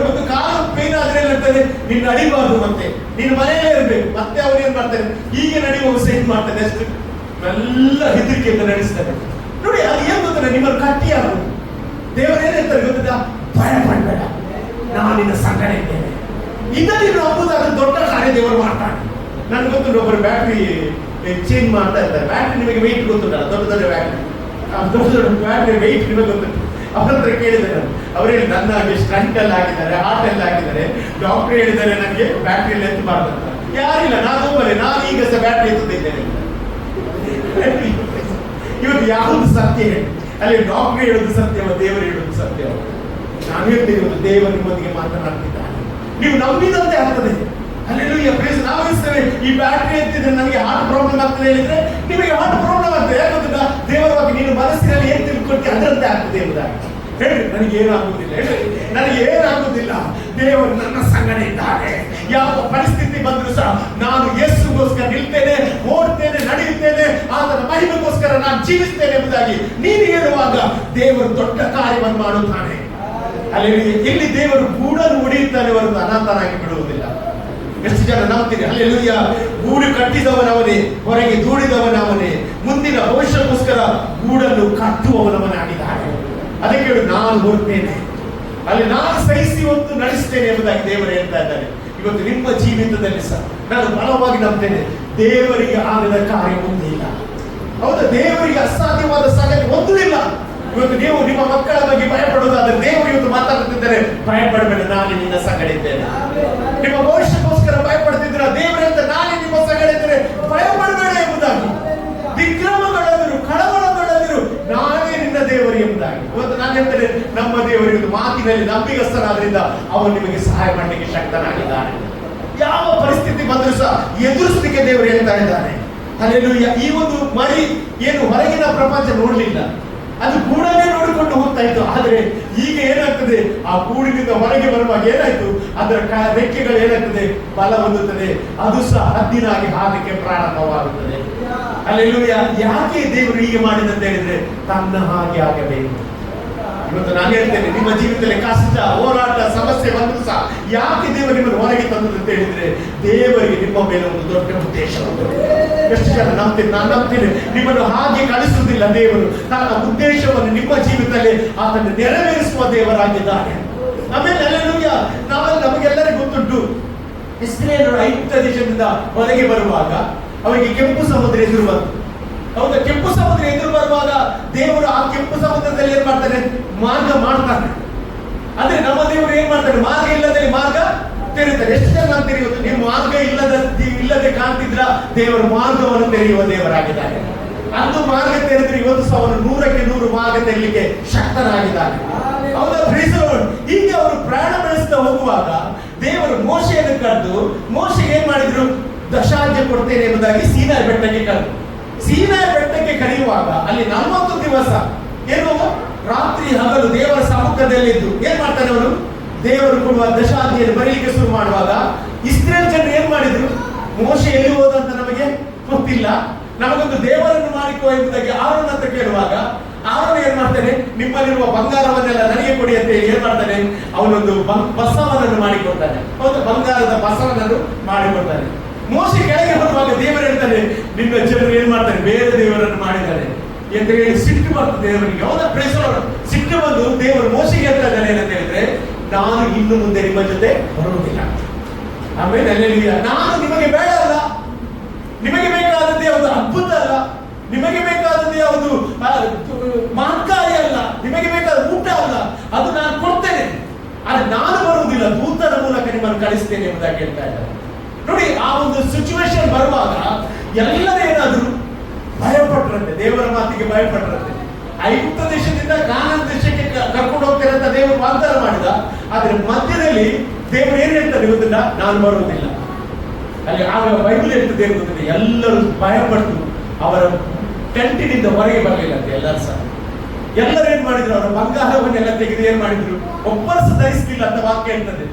ಒಂದು ಕಾಲು ಪೇನ್ ಆದ್ರೆ ಏನಾಗ್ತದೆ, ನಿನ್ನ ಅಡಿಬಾರ್ದು, ಮತ್ತೆ ನೀನು ಮನೆಯಲ್ಲೇ ಇರ್ಬೇಕು. ಮತ್ತೆ ಅವ್ರು ಏನ್ ಮಾಡ್ತಾರೆ, ಹೀಗೆ ನಡೆಯುವ ಸೈನ್ ಮಾಡ್ತಾರೆ, ಅಷ್ಟು ಎಲ್ಲ ಹೆದರಿಕೆಯಿಂದ ನಡೆಸ್ತಾರೆ. ನೋಡಿ, ಅದು ಏನ್ ಗೊತ್ತಿಲ್ಲ, ನಿಮ್ಮನ್ನು ಕಟ್ಟಿ ಆಗೋದು. ದೇವರು ಏನ್ ಹೇಳ್ತಾರೆ ಗೊತ್ತಿಲ್ಲ, ಭಯ ಪಡಬೇಡ, ನಾನು ನಿನ್ನ ಸಂಗಡ ಇದ್ದೇನೆ. ಇದನ್ನು ನೀನು ನಂಬುದಾಗ ದೊಡ್ಡ ಕಾರ್ಯ ದೇವರು ಮಾಡ್ತಾನೆ. ನನ್ಗೆ ಗೊತ್ತುಂಟು, ಒಬ್ಬರು ಬ್ಯಾಟ್ರಿ ಚೇಂಜ್ ಮಾಡ್ತಾ ಇರ್ತಾರೆ. ಬ್ಯಾಟ್ರಿ ನಿಮಗೆ ವೆಯ್ಟ್ ಗೊತ್ತುಂಟಲ್ಲ, ದೊಡ್ಡ ದೊಡ್ಡ ಬ್ಯಾಟ್ರಿ, ದೊಡ್ಡ ದೊಡ್ಡ ಬ್ಯಾಟ್ರಿ ವೆಯ್ಟ್ ನಿಮಗೆ ಗೊತ್ತುಂಟು. ಅವ್ರ ಹತ್ರ ಕೇಳಿದೆ ನಾನು, ಅವ್ರು ಹೇಳಿ ನನ್ನ ಹಾಗೆ ಸ್ಟಂಟ್ ಎಲ್ಲ ಹಾಕಿದ್ದಾರೆ, ಹಾರ್ಟ್ ಎಲ್ಲ ಹಾಕಿದ್ದಾರೆ, ಡಾಕ್ಟರ್ ಹೇಳಿದ್ದಾರೆ ನನಗೆ ಬ್ಯಾಟ್ರಿ ಎಲ್ಲ ಎತ್ತಬಾರ್ದು ಅಂತ. ಯಾರಿಲ್ಲ, ನಾನು ಒಬ್ಬರೇ, ನಾನು ಈಗ ಸಹ ಬ್ಯಾಟ್ರಿ ಎತ್ತುತ್ತಿದ್ದೇನೆ. ಇವತ್ತು ಯಾವುದು ಸತ್ಯ ಹೇಳಿ? ಅಲ್ಲಿ ಡಾಕ್ಟರ್ ಹೇಳುದು ಸತ್ಯವ, ದೇವರು ಹೇಳುದು ಸತ್ಯವ? ನಾನು ಹೇಳ್ತೇನೆ, ದೇವರು ನಿಮ್ಮೊಂದಿಗೆ ಮಾತನಾಡ್ತಿದ್ದಾನೆ, ನೀವು ನಂಬಿದಂತೆ ಆಗ್ತದೆ. Hallelujah, praise. ನಾವು ಇರ್ತೇವೆ, ಈ ಬ್ಯಾಟ್ರಿ ಎತ್ತಿದ್ರೆ ನನಗೆ ಹಾರ್ಟ್ ಪ್ರಾಬ್ಲಮ್ ಆಗ್ತದೆ ಹೇಳಿದ್ರೆ ನಿಮಗೆ ಹಾರ್ಟ್ ಪ್ರಾಬ್ಲಮ್ ಆಗ್ತದೆ. ಯಾಕೆ ಗೊತ್ತಿಲ್ಲ, ದೇವರವಾಗಿ ನೀನು ಮನಸ್ಸಿನಲ್ಲಿ ಏನ್ ತಿಳ್ಕೊಳ್ತೀವಿ ಅದರಂತೆ ಆಗ್ತದೆ ಎಂಬುದಾಗಿ. ಹೇಳಿ, ನನಗೆ ಏನಾಗುವುದಿಲ್ಲ, ಹೇಳಿ, ನನಗೆ ಏನಾಗುವುದಿಲ್ಲ, ದೇವರು ನನ್ನ ಸಂಗಡ ಇದ್ದಾನೆ. ಯಾವ ಪರಿಸ್ಥಿತಿ ಬಂದರೂ ಸಹ ನಾನು ಯೇಸುಗೋಸ್ಕರ ನಿಲ್ತೇನೆ, ಓಡ್ತೇನೆ, ನಡೆಯುತ್ತೇನೆ, ಆತನ ಮಹಿಮೆಗೋಸ್ಕರ ನಾನು ಜೀವಿಸ್ತೇನೆ ಎಂಬುದಾಗಿ ನೀನು ಹೇಳುವಾಗ ದೇವರು ದೊಡ್ಡ ಕಾರ್ಯವನ್ನು ಮಾಡುತ್ತಾನೆ. ಅಲ್ಲಿ ಇಲ್ಲಿ ದೇವರು ಗೂಡನ್ನು ಹೊಡೆಯುತ್ತಾನೆ ಹೊರತು ಅನಾಥನಾಗಿ ಬಿಡುವುದಿಲ್ಲ. ಎಷ್ಟು ಜನ ನಂಬ್ತೀರಿ? ಅಲ್ಲೆಲ್ಲೂಯ್ಯ. ಗೂಡು ಕಟ್ಟಿದವನವನೇ, ಹೊರಗೆ ದೂಡಿದವನವನೇ, ಮುಂದಿನ ಭವಿಷ್ಯಕ್ಕೋಸ್ಕರ ಗೂಡನ್ನು ಕಟ್ಟುವವನವನಾಗಿದ್ದಾನೆ. ಅದಕ್ಕೆ ಹೇಳು, ನಾನು ಹೊರತೇನೆ, ಅಲ್ಲಿ ನಾನು ಸಹಿಸಿ ಹೊತ್ತು ನಡೆಸ್ತೇನೆ ಎಂಬುದಾಗಿ ದೇವರು ಹೇಳ್ತಾ ಇದ್ದಾರೆ. ಇವತ್ತು ನಿಮ್ಮ ಜೀವಿತದಲ್ಲಿ ಸಹ ನಾನು ಬಲವಾಗಿ ನಂಬ್ತೇನೆ, ದೇವರಿಗೆ ಆಗದ ಕಾರ್ಯ ಒಂದೂ ಇಲ್ಲ. ಹೌದಾ? ದೇವರಿಗೆ ಅಸಾಧ್ಯವಾದ ಸಂಗತಿ ಒಂದೂ ಇಲ್ಲ. ಇವತ್ತು ನೀವು ನಿಮ್ಮ ಮಕ್ಕಳ ಬಗ್ಗೆ ಭಯಪಡುವುದಾದ್ರೆ ದೇವರು ಇವತ್ತು ಮಾತಾಡುತ್ತಿದ್ದಾರೆ, ಭಯಪಡಬೇಡ, ನಾನು ನಿನ್ನ ಸಂಗಡ ಇದ್ದೇನೆ. ನಿಮ್ಮ ಭವಿಷ್ಯಕ್ಕೋಸ್ಕರ ಭಯಪಡ್ತಿದ್ದೀರ, ದೇವರು ಅಂತ ನಾನು ನಿಮ್ಮ ಸಂಗಡ ಇದ್ದೇನೆ, ಭಯಪಡಬೇಡ ಎಂಬುದಾಗಿ. ವಿಕ್ರಮಗಳಾದರು, ಕಳವಳಗಳಾದರು, ನಾನೇ ನಿನ್ನ ದೇವರು ಎಂಬುದಾಗಿ. ಇವತ್ತು ನಾನು ಹೇಳ್ತೇನೆ, ನಮ್ಮ ದೇವರು ಇವತ್ತು ಮಾತಿನಲ್ಲಿ ನಂಬಿಗಸ್ತನಾದ್ರಿಂದ ಅವನು ನಿಮಗೆ ಸಹಾಯ ಮಾಡಲಿಕ್ಕೆ ಶಕ್ತನಾಗಿದ್ದಾನೆ. ಯಾವ ಪರಿಸ್ಥಿತಿ ಬಂದರೂ ಸಹ ಎದುರಿಸಲಿಕ್ಕೆ ದೇವರು ಹೇಳ್ತಾ ಇದ್ದಾನೆ. ಅಲ್ಲೆಲ್ಲೂಯ್ಯ. ಈ ಒಂದು ಮರಿ ಏನು ಹೊರಗಿನ ಪ್ರಪಂಚ ನೋಡ್ಲಿಲ್ಲ, ಅದು ಗೂಡನ್ನೇ ನೋಡಿಕೊಂಡು ಹೋಗ್ತಾ ಇತ್ತು. ಆದ್ರೆ ಈಗ ಏನಾಗ್ತದೆ, ಆ ಗೂಡಿನಿಂದ ಹೊರಗೆ ಬರುವಾಗ ಏನಾಯ್ತು, ಅದರ ರೆಕ್ಕೆಗಳು ಏನಾಗ್ತದೆ, ಬಲ ಹೊಂದುತ್ತದೆ, ಅದು ಸಹ ಹದ್ದಿನಾಗಿ ಹಾರಲಿಕ್ಕೆ ಪ್ರಾರಂಭವಾಗುತ್ತದೆ. ಅಲ್ಲೆಲ್ಲೂಯ್ಯ. ಯಾಕೆ ದೇವರು ಹೀಗೆ ಮಾಡಿದಂತ ಹೇಳಿದ್ರೆ, ತನ್ನ ಹಾಗೆ ಆಗಬೇಕು. ಇವತ್ತು ನಾನು ಹೇಳ್ತೇನೆ, ನಿಮ್ಮ ಜೀವಿತದಲ್ಲಿ ಕಷ್ಟ, ಹೋರಾಟ, ಸಮಸ್ಯೆ ಬಂದರೂ ಸಹ ಯಾಕೆ ದೇವರು ನಿಮ್ಮನ್ನು ಹೊರಗೆ ತಂದದ್ದು ಅಂತ ಹೇಳಿದ್ರೆ, ದೇವರಿಗೆ ನಿಮ್ಮ ಮೇಲೆ ಒಂದು ದೊಡ್ಡ ಉದ್ದೇಶ ಉಂಟು. ಎಷ್ಟು ಜನ ನಂಬ್ತೀನಿ? ನಾನು ನಂಬ್ತೀನಿ, ನಿಮ್ಮನ್ನು ಹಾಗೆ ಕಳಿಸುವುದಿಲ್ಲ. ದೇವರು ತನ್ನ ಉದ್ದೇಶವನ್ನು ನಿಮ್ಮ ಜೀವಿತದಲ್ಲಿ ಆತನ್ನು ನೆರವೇರಿಸುವ ದೇವರಾಗಿದ್ದಾನೆ. ಆಮೇಲೆ ಅಲ್ಲೆಲ್ಲೂಯ್ಯ, ನಮಗೆಲ್ಲರಿಗೂ ಗೊತ್ತುಂಟು, ಇಸ್ರೇಲರು ಐಗುಪ್ತ ದೇಶದಿಂದ ಹೊರಗೆ ಬರುವಾಗ ಅವರಿಗೆ ಕೆಂಪು ಸಮುದ್ರ ಎದುರು ಬಂತು. ಹೌದಾ? ಕೆಂಪು ಸಮುದ್ರ ಎದುರು ಬರುವಾಗ ದೇವರು ಆ ಕೆಂಪು ಸಮುದ್ರದಲ್ಲಿ ಏನ್ ಮಾಡ್ತಾನೆ, ಮಾರ್ಗ ಮಾಡ್ತಾನೆ. ಅಂದ್ರೆ ನಮ್ಮ ದೇವರು ಏನ್ ಮಾಡ್ತಾನೆ, ಮಾರ್ಗ ಇಲ್ಲದೆ ಮಾರ್ಗ ತೆರೀತಾರೆ. ಎಷ್ಟು ಜನ ಅಂತೀರಿ ಇವತ್ತು, ನೀವು ಮಾರ್ಗ ಇಲ್ಲದೆ ಕಾಣ್ತಿದ್ರ, ದೇವರು ಮಾರ್ಗವನ್ನು ತೆರೆಯುವ ದೇವರಾಗಿದ್ದಾನೆ. ಅಂದು ಮಾರ್ಗ ತೆರೆದ್ರೆ ಇವತ್ತು ಸಹ ಅವನು 100ಕ್ಕೆ 100 ಮಾರ್ಗ ತೆರಲಿಕ್ಕೆ ಶಕ್ತನಾಗಿದ್ದಾನೆ. ಹೌದಾ? Praise the Lord. ಹೀಗೆ ಅವರು ಪ್ರಯಾಣ ಬೆಳೆಸ್ತಾ ಹೋಗುವಾಗ ದೇವರು ಮೋಶೆಯನ್ನು ಕರೆದು, ಮೋಶೆಗೆ ಏನ್ ಮಾಡಿದ್ರು, ದಶಾಜ್ಞೆ ಕೊಡ್ತೇನೆ ಎಂಬುದಾಗಿ ಸೀನಾಯಿ ಬೆಟ್ಟಕ್ಕೆ ಕರೆದು, ಸೀನಾಯಿ ಬೆಟ್ಟಕ್ಕೆ ಕರೆಯುವಾಗ ಅಲ್ಲಿ 40 ದಿವಸ ಏನು ರಾತ್ರಿ ಹಗಲು ದೇವರ ಸಮ್ಮುಖದಲ್ಲಿದ್ದು ಏನ್ ಮಾಡ್ತಾನೆ ಅವನು, ದೇವರು ಕೊಡುವ ದಶಾಜ್ಞೆಯನ್ನು ಬರೀಲಿಕ್ಕೆ ಶುರು ಮಾಡುವಾಗ ಇಸ್ರೇಲ್ ಜನರು ಏನ್ ಮಾಡಿದ್ರು, ಮೋಶೆ ಎಲ್ಲಿ ಹೋದಂತ ನಮಗೆ ಗೊತ್ತಿಲ್ಲ, ನಮಗೊಂದು ದೇವರನ್ನು ಮಾಡಿಕೋ ಎಂಬುದಾಗಿ ಆರೋನ ಅಂತ ಕೇಳುವಾಗ ಆರೋನ ಏನ್ ಮಾಡ್ತಾನೆ, ನಿಮ್ಮಲ್ಲಿರುವ ಬಂಗಾರವನ್ನೆಲ್ಲ ನನಗೆ ಕೊಡಿ ಅಂತ ಏನ್ ಮಾಡ್ತಾನೆ, ಅವನೊಂದು ಬಸವನನ್ನು ಮಾಡಿಕೊಡ್ತಾನೆ. ಹೌದು, ಬಂಗಾರದ ಬಸವನನ್ನು ಮಾಡಿಕೊಡ್ತಾನೆ. ಮೋಶೆ ಕೆಳಗೆ ಬರುವಾಗ ದೇವರು ಹೇಳ್ತಾನೆ, ನಿನ್ನ ಜನರು ಏನ್ ಮಾಡ್ತಾರೆ, ಬೇರೆ ದೇವರನ್ನು ಮಾಡಿದ್ದಾರೆ ಅಂತ ಹೇಳಿ ಸಿಟ್ಟು ಬರ್ತದೆ ದೇವರಿಗೆ. ಹೌದಾ? Praise the Lord. ಸಿಟ್ಟು ಬಂದು ದೇವರು ಮೋಶೆಗೆ ಹೇಳ್ತಾ ಇದ್ದಾನೆ ಏನಂತ ಹೇಳಿದ್ರೆ, ನಾನು ಇನ್ನು ಮುಂದೆ ನಿಮ್ಮ ಜೊತೆ ಬರುವುದಿಲ್ಲ. ಆಮೇಲೆ ಅಲ್ಲೆಲ್ಲೂಯ್ಯ. ನಾನು ನಿಮಗೆ ಬೇಡ ಅಲ್ಲ, ನಿಮಗೆ ಬೇಕಾದದ್ದು ಯಾವುದು ಅದ್ಭುತ ಅಲ್ಲ, ನಿಮಗೆ ಬೇಕಾದದ್ದು ಯಾವುದು ಮಹತ್ಕಾರ್ಯ ಅಲ್ಲ, ನಿಮಗೆ ಬೇಕಾದ ಊಟ ಅಲ್ಲ, ಅದು ನಾನು ಕೊಡ್ತೇನೆ, ಆದ್ರೆ ನಾನು ಬರುವುದಿಲ್ಲ, ದೂತರ ಮೂಲಕ ನಿಮ್ಮನ್ನು ಕಳಿಸ್ತೇನೆ ಎಂಬುದಾಗಿ ಹೇಳ್ತಾ ಇದ್ದಾರೆ. ನೋಡಿ, ಆ ಒಂದು ಸಿಚುವೇಶನ್ ಬರುವಾಗ ಎಲ್ಲರೂ ಏನಾದ್ರು ಭಯಪಟ್ರಂತೆ, ದೇವರ ಮಾತಿಗೆ ಭಯಪಟ್ರಂತೆ. ಐಗುಪ್ತ ದೇಶದಿಂದ ಕಾನಾನ್ ದೇಶಕ್ಕೆ ಕರ್ಕೊಂಡು ಹೋಗ್ತಾರೆ ಅಂತ ದೇವರು ವಾಗ್ದಾನ ಮಾಡಿದ. ಆದ್ರೆ ಮಧ್ಯದಲ್ಲಿ ದೇವರು ಏನ್ ಹೇಳ್ತಾರೆ ಗೊತ್ತಿಲ್ಲ, ನಾನು ಬರುವುದಿಲ್ಲ. ಅಲ್ಲಿ ಆಗ ಬೈಬಲ್ ಹೇಳ್ತದೆ ಗೊತ್ತಿಲ್ಲ, ಎಲ್ಲರೂ ಭಯಪಟ್ಟು ಅವರ ಟೆಂಟಿನಿಂದ ಹೊರಗೆ ಬರಲಿಲ್ಲ ಅಂತ ಎಲ್ಲರೂ ಸಹ. ಎಲ್ಲರೂ ಏನ್ ಮಾಡಿದ್ರು, ಅವರ ಬಂಗಾರವನ್ನೆಲ್ಲ ತೆಗೆದು ಏನ್ ಮಾಡಿದ್ರು, ಒಬ್ಬರು ಸಹ ಧರಿಸಲಿಲ್ಲ ಅಂತ ವಾಕ್ಯ ಹೇಳ್ತದೆ.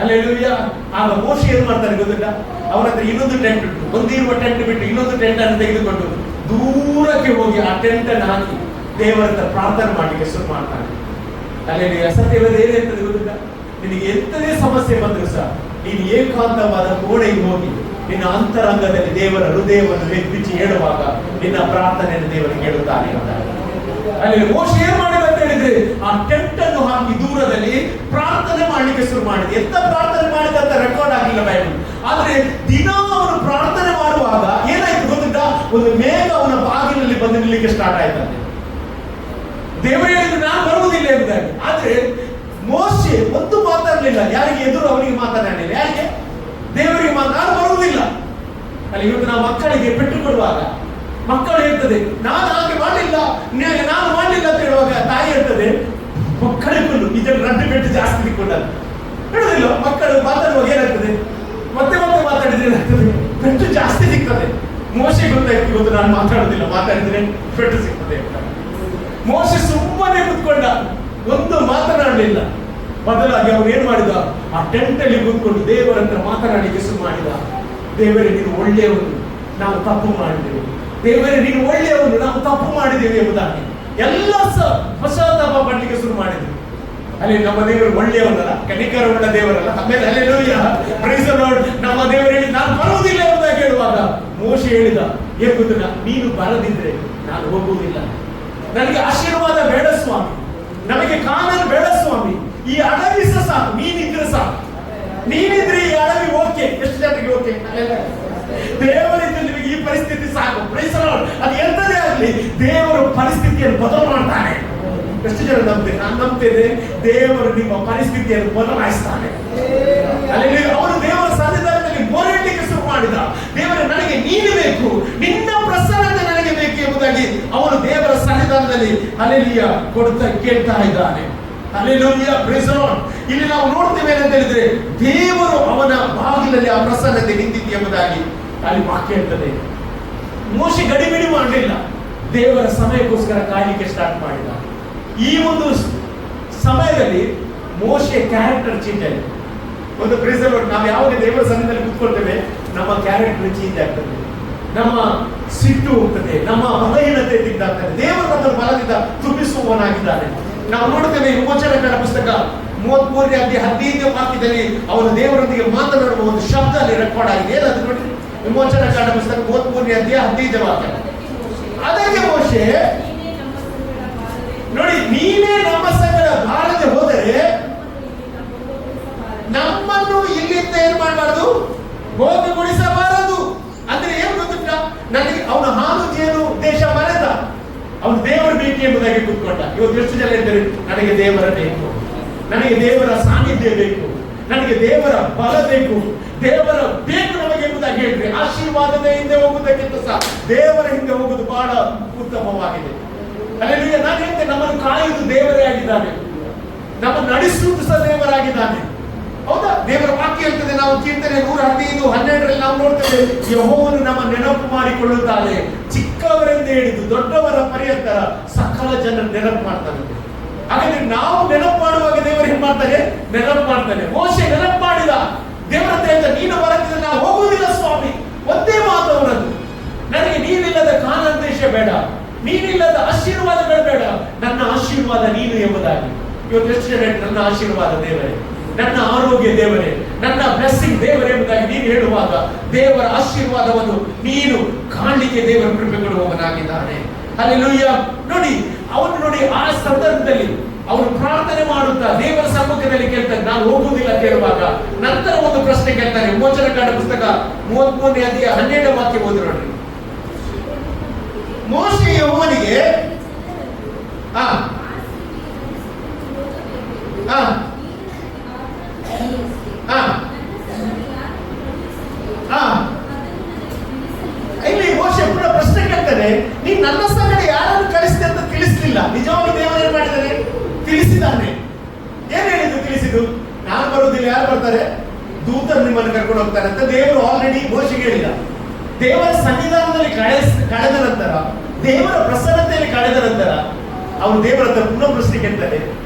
ಅಲ್ಲೆಲ್ಲೂಯ್ಯ. ಆಗ ಮೋಶೆ ಏನ್ ಮಾಡ್ತಾರೆ ಗೊತ್ತಿಲ್ಲ, ಅವರ ಹತ್ರ ಇನ್ನೊಂದು ಟೆಂಟ್ ಉಂಟು, ಒಂದಿರುವ ಟೆಂಟ್ ಬಿಟ್ಟು ಇನ್ನೊಂದು ಟೆಂಟ್ ಅನ್ನು ತೆಗೆದುಕೊಂಡು ದೂರಕ್ಕೆ ಹೋಗಿ ಆ ಟೆಂಟ್ ಅನ್ನು ಹಾಕಿ ದೇವರ ಹತ್ರ ಪ್ರಾರ್ಥನೆ ಮಾಡಲಿಕ್ಕೆ ಶುರು ಮಾಡ್ತಾನೆ. ಅಲ್ಲೆಲ್ಲೂಯ್ಯ. ಸತ್ಯವಾದ ಏನಿರ್ತದೆ ಗೊತ್ತಿಲ್ಲ, ನಿನಗೆ ಎಂತದೇ ಸಮಸ್ಯೆ ಬಂದ್ರು ಸಹ ನೀನು ಏಕಾಂತವಾದ ಕೋಣೆಗೆ ಹೋಗಿ ನಿನ್ನ ಅಂತರಂಗದಲ್ಲಿ ದೇವರ ಹೃದಯವನ್ನು ಬಿಚ್ಚಿ ಹೇಳುವಾಗ ನಿನ್ನ ಪ್ರಾರ್ಥನೆಯನ್ನು ದೇವರಿಗೆ ಹೇಳುತ್ತಾನೆ ಅಂತ. ಅಲ್ಲಿ ಮೋಶೆ ಏನ್ ಮಾಡಿದ ಅಂತ ಹೇಳಿದ್ರೆ, ಆ ಟೆಂಟ್ ಅನ್ನು ಹಾಕಿ ದೂರದಲ್ಲಿ ಪ್ರಾರ್ಥನೆ ಮಾಡ್ಲಿಕ್ಕೆ ಶುರು ಮಾಡಿದೆ. ಎಂತ ಪ್ರಾರ್ಥನೆ ಮಾಡಿದ ಅಂತ ರೆಕಾರ್ಡ್ ಆಗಿಲ್ಲ ಬೈಬಲ್, ಆದ್ರೆ ದಿನ ಅವನು ಪ್ರಾರ್ಥನೆ ಮಾಡುವಾಗ ಏನಾಯ್ತು ಗೊತ್ತಿದ್ದ, ಒಂದು ಮೇಘ ಅವನ ಬಾಗಿಲಲ್ಲಿ ಬಂದು ನಿಲ್ಲಿಕ್ಕೆ ಸ್ಟಾರ್ಟ್ ಆಯ್ತಂತೆ. ದೇವರು ಹೇಳಿದ್ರು ನಾನು ಬರುವುದಿಲ್ಲ ಎಂಬುದಾಗಿ. ಆದ್ರೆ ಮೋಶೆ ಒಂದು ಮಾತಾಡಲಿಲ್ಲ, ಯಾರಿಗೆ ಎದುರು ಅವನಿಗೆ ಮಾತನಾಡಲಿಲ್ಲ. ಯಾರಿಗೆ? ದೇವರಿಗೆ ನಾನು ಬರುವುದಿಲ್ಲ. ಅಲ್ಲಿ ಇವತ್ತು ನಾವು ಮಕ್ಕಳಿಗೆ ಪೆಟ್ಟು ಕೊಡುವಾಗ ಮಕ್ಕಳು ಹೇಳ್ತದೆ ನಾನು ಹಾಗೆ ಮಾಡಲಿಲ್ಲ, ನಾನು ಮಾಡಲಿಲ್ಲ ಅಂತ ಹೇಳುವಾಗ ತಾಯಿ ಹೇಳ್ತದೆ ಮಕ್ಕಳಿಗೂ ಇದನ್ನು ರಡ್ಡು ಪೆಟ್ಟು ಜಾಸ್ತಿ ತಿಕ್ಕೊಂಡಲ್ಲ ಹೇಳುದಿಲ್ಲ. ಮಕ್ಕಳು ಮಾತಾಡುವಾಗ ಏನಾಗ್ತದೆ, ಮತ್ತೆ ಮಾತಾಡಿದ್ರೆ ಏನಾಗ್ತದೆ, ಪೆಟ್ಟು ಜಾಸ್ತಿ ಸಿಗ್ತದೆ. ಮೋಶೆ ಗೊತ್ತಾಯ್ತು, ಇವತ್ತು ನಾನು ಮಾತಾಡುದಿಲ್ಲ, ಮಾತಾಡಿದ್ರೆ ಪೆಟ್ಟು ಸಿಗ್ತದೆ ಅಂತ. ಮೋಶೆ ಸುಮ್ಮನೆ ಕೂತ್ಕೊಂಡ, ಒಂದು ಮಾತನಾಡಲಿಲ್ಲ. ಬದಲಾಗಿ ಅವನು ಏನ್ ಮಾಡಿದ, ಆ ಟೆಂಟ್ ಅಲ್ಲಿ ಕೂತ್ಕೊಂಡು ದೇವರ ಹತ್ರ ಮಾತನಾಡಲಿಕ್ಕೆ ಶುರು ಮಾಡಿದ. ದೇವರೇ ನೀನು ಒಳ್ಳೆಯವನು, ನಾವು ತಪ್ಪು ಮಾಡಿದೆವು. ದೇವರೇ ನೀನು ಒಳ್ಳೆಯವನು, ನಾವು ತಪ್ಪು ಮಾಡಿದ್ದೇವೆ ಎಂಬುದಾಗಿ ಎಲ್ಲ ಪಶ್ಚಾತ್ತಾಪ ಪಡ್ಲಿಕ್ಕೆ ಶುರು ಮಾಡಿದ್ರು. ಅಲ್ಲಿ ನಮ್ಮ ದೇವರು ಒಳ್ಳೆಯವನಲ್ಲ, ಕನಿಕರವುಳ್ಳ ದೇವರಲ್ಲ. ಆಮೇಲೆ ಹಲ್ಲೆಲೂಯಾ, ಪ್ರೈಸ್ ದಿ ಲಾರ್ಡ್. ನಮ್ಮ ದೇವರು ಹೇಳಿ ನಾನು ಬರುವುದಿಲ್ಲ ಎಂಬುದಾಗಿ ಹೇಳುವಾಗ ಮೋಶೆ ಹೇಳಿದ, ಏನ್ ಗೊತ್ತಿಲ್ಲ, ನೀನು ಬರದಿದ್ರೆ ನಾನು ಹೋಗುವುದಿಲ್ಲ. ನನಗೆ ಆಶೀರ್ವಾದ ಬೇಡ ಸ್ವಾಮಿ, ನಮಗೆ ಕಾನೂನು ಬೇಡ ಸ್ವಾಮಿ, ಈ ಅಡವಿ ಸಾಕು, ನೀನಿದ್ರೆ ಸಾಕು. ನೀನಿದ್ರೆ ಈ ಅಡವಿ ಓಕೆ. ಎಷ್ಟು ಜನರಿಗೆ ಓಕೆ? ದೇವರಿಂದ ನಿಮಗೆ ಈ ಪರಿಸ್ಥಿತಿ ಸಾಕು. Praise the Lord. ಅದು ಎಂತದೇ ಆಗಲಿ ದೇವರು ಪರಿಸ್ಥಿತಿಯನ್ನು ಬದಲು ಮಾಡ್ತಾನೆ. ಎಷ್ಟು ಜನ ನಂಬ್ತೇನೆ? ನಾನು ನಂಬ್ತೇನೆ, ದೇವರು ನಿಮ್ಮ ಪರಿಸ್ಥಿತಿಯನ್ನು ಬದಲಾಯಿಸ್ತಾನೆ. ಅಲ್ಲಿ ಅವರು ದೇವರ ಸನ್ನಿಧಾನದಲ್ಲಿ ಮೊರೆಯಲಿಕ್ಕೆ ಶುರು ಮಾಡಿದ. ದೇವರೇ ನನಗೆ ನೀನು ಬೇಕು, ನಿನ್ನ ಪ್ರಸನ್ನತೆ ನನಗೆ ಬೇಕು ಎಂಬುದಾಗಿ ಅವನು ದೇವರ ಸನ್ನಿಧಾನದಲ್ಲಿ ಹಲ್ಲೆಲೂಯಾ ಕೊಡ್ತಾ ಕೇಳ್ತಾ ಇದ್ದಾನೆ. Hallelujah, praise the Lord. ಇಲ್ಲಿ ನಾವು ನೋಡ್ತೇವೆ ಅಂತ ಹೇಳಿದ್ರೆ ದೇವರು ಅವನ ಬಾಗಿಲಲ್ಲಿ ಆ ಪ್ರಸನ್ನತೆ ನಿಂತಿತ್ತು ಎಂಬುದಾಗಿ ಅಲ್ಲಿ ವಾಕ್ಯ ಹೇಳ್ತದೆ. ಮೋಶೆ ಗಡಿಬಿಡಿ ಮಾಡಲಿಲ್ಲ, ದೇವರ ಸಮಯಕ್ಕೋಸ್ಕರ ಕಾಯಲಿಕ್ಕೆ ಸ್ಟಾರ್ಟ್ ಮಾಡಿದ. ಈ ಒಂದು ಸಮಯದಲ್ಲಿ ಮೋಶೆ ಕ್ಯಾರೆಕ್ಟರ್ ಚೇಂಜ್ ಆಯಿತು. ಒಂದು ಪ್ರೈಸ್ ದಿ ಲಾರ್ಡ್. ನಾವು ಯಾವಾಗ ದೇವರ ಸನ್ನಿಧಿಯಲ್ಲಿ ಕೂತ್ಕೊಳ್ತೇವೆ ನಮ್ಮ ಕ್ಯಾರೆಕ್ಟರ್ ಚೇಂಜ್ ಆಗ್ತದೆ, ನಮ್ಮ ಸಿಟ್ಟು ಹೋಗ್ತದೆ, ನಮ್ಮ ಬಲಹೀನತೆ ತಿಂದಾಗ್ತದೆ. ದೇವರು ನಮ್ಮ ಬಲದಿಂದ ತುಂಬಿಸುವವನಾಗಿದ್ದಾನೆ. ನಾವು ನೋಡ್ತೇವೆ ವಿಮೋಚನಕಾಂಡ ಪುಸ್ತಕ 33ನೇ ಅಧ್ಯಾಯ 15ನೇ ವಾಕ್ಯದಲ್ಲಿ ಅವನು ದೇವರೊಂದಿಗೆ ಮಾತನಾಡುವ ಒಂದು ಶಬ್ದ ಅಲ್ಲಿ ರೆಕಾರ್ಡ್ ಆಗಿದೆ. ಏನದು ನೋಡಿ, ವಿಮೋಚನಕಾಂಡ ಪುಸ್ತಕ 33ನೇ ಅಧ್ಯಾಯ 15ನೇ ವಾಕ್ಯ. ಅದಕ್ಕೆ ಮೋಶೆ ನೋಡಿ, ನೀನೇ ನಮ್ಮ ಸಂಗಡ ಬಾರದೆ ಹೋದರೆ ನಮ್ಮನ್ನು ಇಲ್ಲಿಂದ ಏನ್ ಮಾಡಬಾರದು, ಹೋಗಿಗೊಳಿಸಬಾರದು. ಅಂದ್ರೆ ಏನ್ ಗೊತ್ತಿಲ್ಲ, ನನಗೆ ಅವನ ಹಾಲು ಜೇನು ದೇಶ ಮರೆತ, ಅವನು ದೇವರ ಬೇಕು ಎಂಬುದಾಗಿ ಕೂತ್ಕೊಂಡ. ಇವತ್ತು ಎಷ್ಟು ಜನ ಇದ್ದಾರೆ, ನನಗೆ ದೇವರ ಬೇಕು, ನನಗೆ ದೇವರ ಸಾನ್ನಿಧ್ಯ ಬೇಕು, ನನಗೆ ದೇವರ ಬಲ ಬೇಕು, ದೇವರ ಬೇಕು ನಮಗೆ ಎಂಬುದಾಗಿ ಹೇಳಿದ್ರೆ ಆಶೀರ್ವಾದದ ಹಿಂದೆ ಹೋಗುವುದಕ್ಕಿಂತ ಸಹ ದೇವರ ಹಿಂದೆ ಹೋಗುವುದು ಬಹಳ ಉತ್ತಮವಾಗಿದೆ. ಹಲ್ಲೆಲೂಯಾ. ನಾನು ಹೇಳ್ತೇನೆ, ನಮ್ಮನ್ನು ಕಾಯುವುದು ದೇವರೇ ಆಗಿದ್ದಾನೆ, ನಮ್ಮನ್ನು ನಡೆಸುವುದು ಸಹ ದೇವರಾಗಿದ್ದಾನೆ. ಹೌದಾ? ದೇವರ ವಾಕ್ಯ ಹೇಳ್ತದೆ, ನಾವು ಕೀರ್ತನೆ 115:12 ನಾವು ನೋಡ್ತೇವೆ, ಯೆಹೋವನು ನಮ್ಮ ನೆನಪು ಮಾಡಿಕೊಳ್ಳುತ್ತಾನೆ, ಚಿಕ್ಕವರಿಂದ ಹಿಡಿದು ದೊಡ್ಡವರ ಪರ್ಯಂತರ ಸಕಲ ಜನರು ನೆನಪು ಮಾಡ್ತಾನೆ. ಹಾಗಾದ್ರೆ ನಾವು ನೆನಪು ಮಾಡುವಾಗ ದೇವರು ಏನ್ ಮಾಡ್ತಾರೆ, ನೆನಪು ಮಾಡ್ತಾನೆ. ಮೋಶೆ ನೆನಪು ಮಾಡಿದ, ದೇವರ ಹತ್ರ ಹೇಳ್ತಾ, ನೀನು ಬರದಿದ್ರೆ ನಾವು ಹೋಗುವುದಿಲ್ಲ ಸ್ವಾಮಿ. ಒಂದೇ ಮಾತು ಅವರದ್ದು, ನನಗೆ ನೀನಿಲ್ಲದ ಕಾನಾನ್ ದೇಶ ಬೇಡ, ನೀನಿಲ್ಲದ ಆಶೀರ್ವಾದಗಳು ಬೇಡ, ನನ್ನ ಆಶೀರ್ವಾದ ನೀನು ಎಂಬುದಾಗಿ. ಇವತ್ತು ಎಷ್ಟು ಜನ ನನ್ನ ಆಶೀರ್ವಾದ ದೇವರೇ, ನನ್ನ ಆರೋಗ್ಯ ದೇವರೇ, ನನ್ನ ಬ್ಲೆಸ್ಸಿಂಗ್ ದೇವರೇ ಎಂಬುದಾಗಿ ನೀನು ಹೇಳುವಾಗ ದೇವರ ಆಶೀರ್ವಾದವನ್ನು ನೀನು ಕಾಣಲಿಕ್ಕೆ ದೇವರ ಕೃಪೆ ಕೊಡುವವನಾಗಿದ್ದಾನೆ. ಹಲ್ಲೆಲೂಯಾ. ನೋಡಿ, ಅವನು ನೋಡಿ ಆ ಸಂದರ್ಭದಲ್ಲಿ ಅವನು ಪ್ರಾರ್ಥನೆ ಮಾಡುತ್ತಾ ದೇವರ ಸಮ್ಮುಖದಲ್ಲಿ ಕೇಳ್ತಾನೆ, ನಾನು ಹೋಗುವುದಿಲ್ಲ ಅಂತ ಹೇಳುವಾಗ ನಂತರ ಒಂದು ಪ್ರಶ್ನೆ ಕೇಳ್ತಾನೆ. ವಿಮೋಚನಕಾಂಡ ಪುಸ್ತಕ 33ನೇ ಅಧ್ಯಾಯ 12ನೇ ವಾಕ್ಯ ಓದಿ ನೋಡ್ರಿ. ಮೋಶೆ ಯೆಹೋವನಿಗೆ ಇಲ್ಲಿ ಮೋಶೆ ಪುನಃ ಪ್ರಶ್ನೆ ಕೇಳ್ತಾನೆ, ನೀನ್ ನನ್ನ ಸಂಗಡ ಯಾರನ್ನು ಕಳಿಸಿದೆ ಅಂತ ತಿಳಿಸಲಿಲ್ಲ. ನಿಜವಾಗಿ ದೇವರು ಏನ್ ಮಾಡಿದ್ದಾನೆ, ತಿಳಿಸಿದ್ದಾನೆ. ಏನ್ ಹೇಳಿದ್ದು, ತಿಳಿಸಿದ್ದು, ನಾನು ಬರುವುದಿಲ್ಲ, ಯಾರು ಬರ್ತಾರೆ, ದೂತರು ನಿಮ್ಮನ್ನು ಕರ್ಕೊಂಡು ಹೋಗ್ತಾರೆ ಅಂತ ದೇವರು ಆಲ್ರೆಡಿ ಮೋಶೆಗೆ ಹೇಳಿದ. ದೇವರ ಸನ್ನಿಧಾನದಲ್ಲಿ ಕಳೆದ ನಂತರ, ದೇವರ ಪ್ರಸನ್ನತೆಯಲ್ಲಿ ಕಳೆದ ನಂತರ ಅವರು ದೇವರ ಹತ್ರ ಪುನಃ ಪ್ರಶ್ನೆ ಕೇಳ್ತಾರೆ,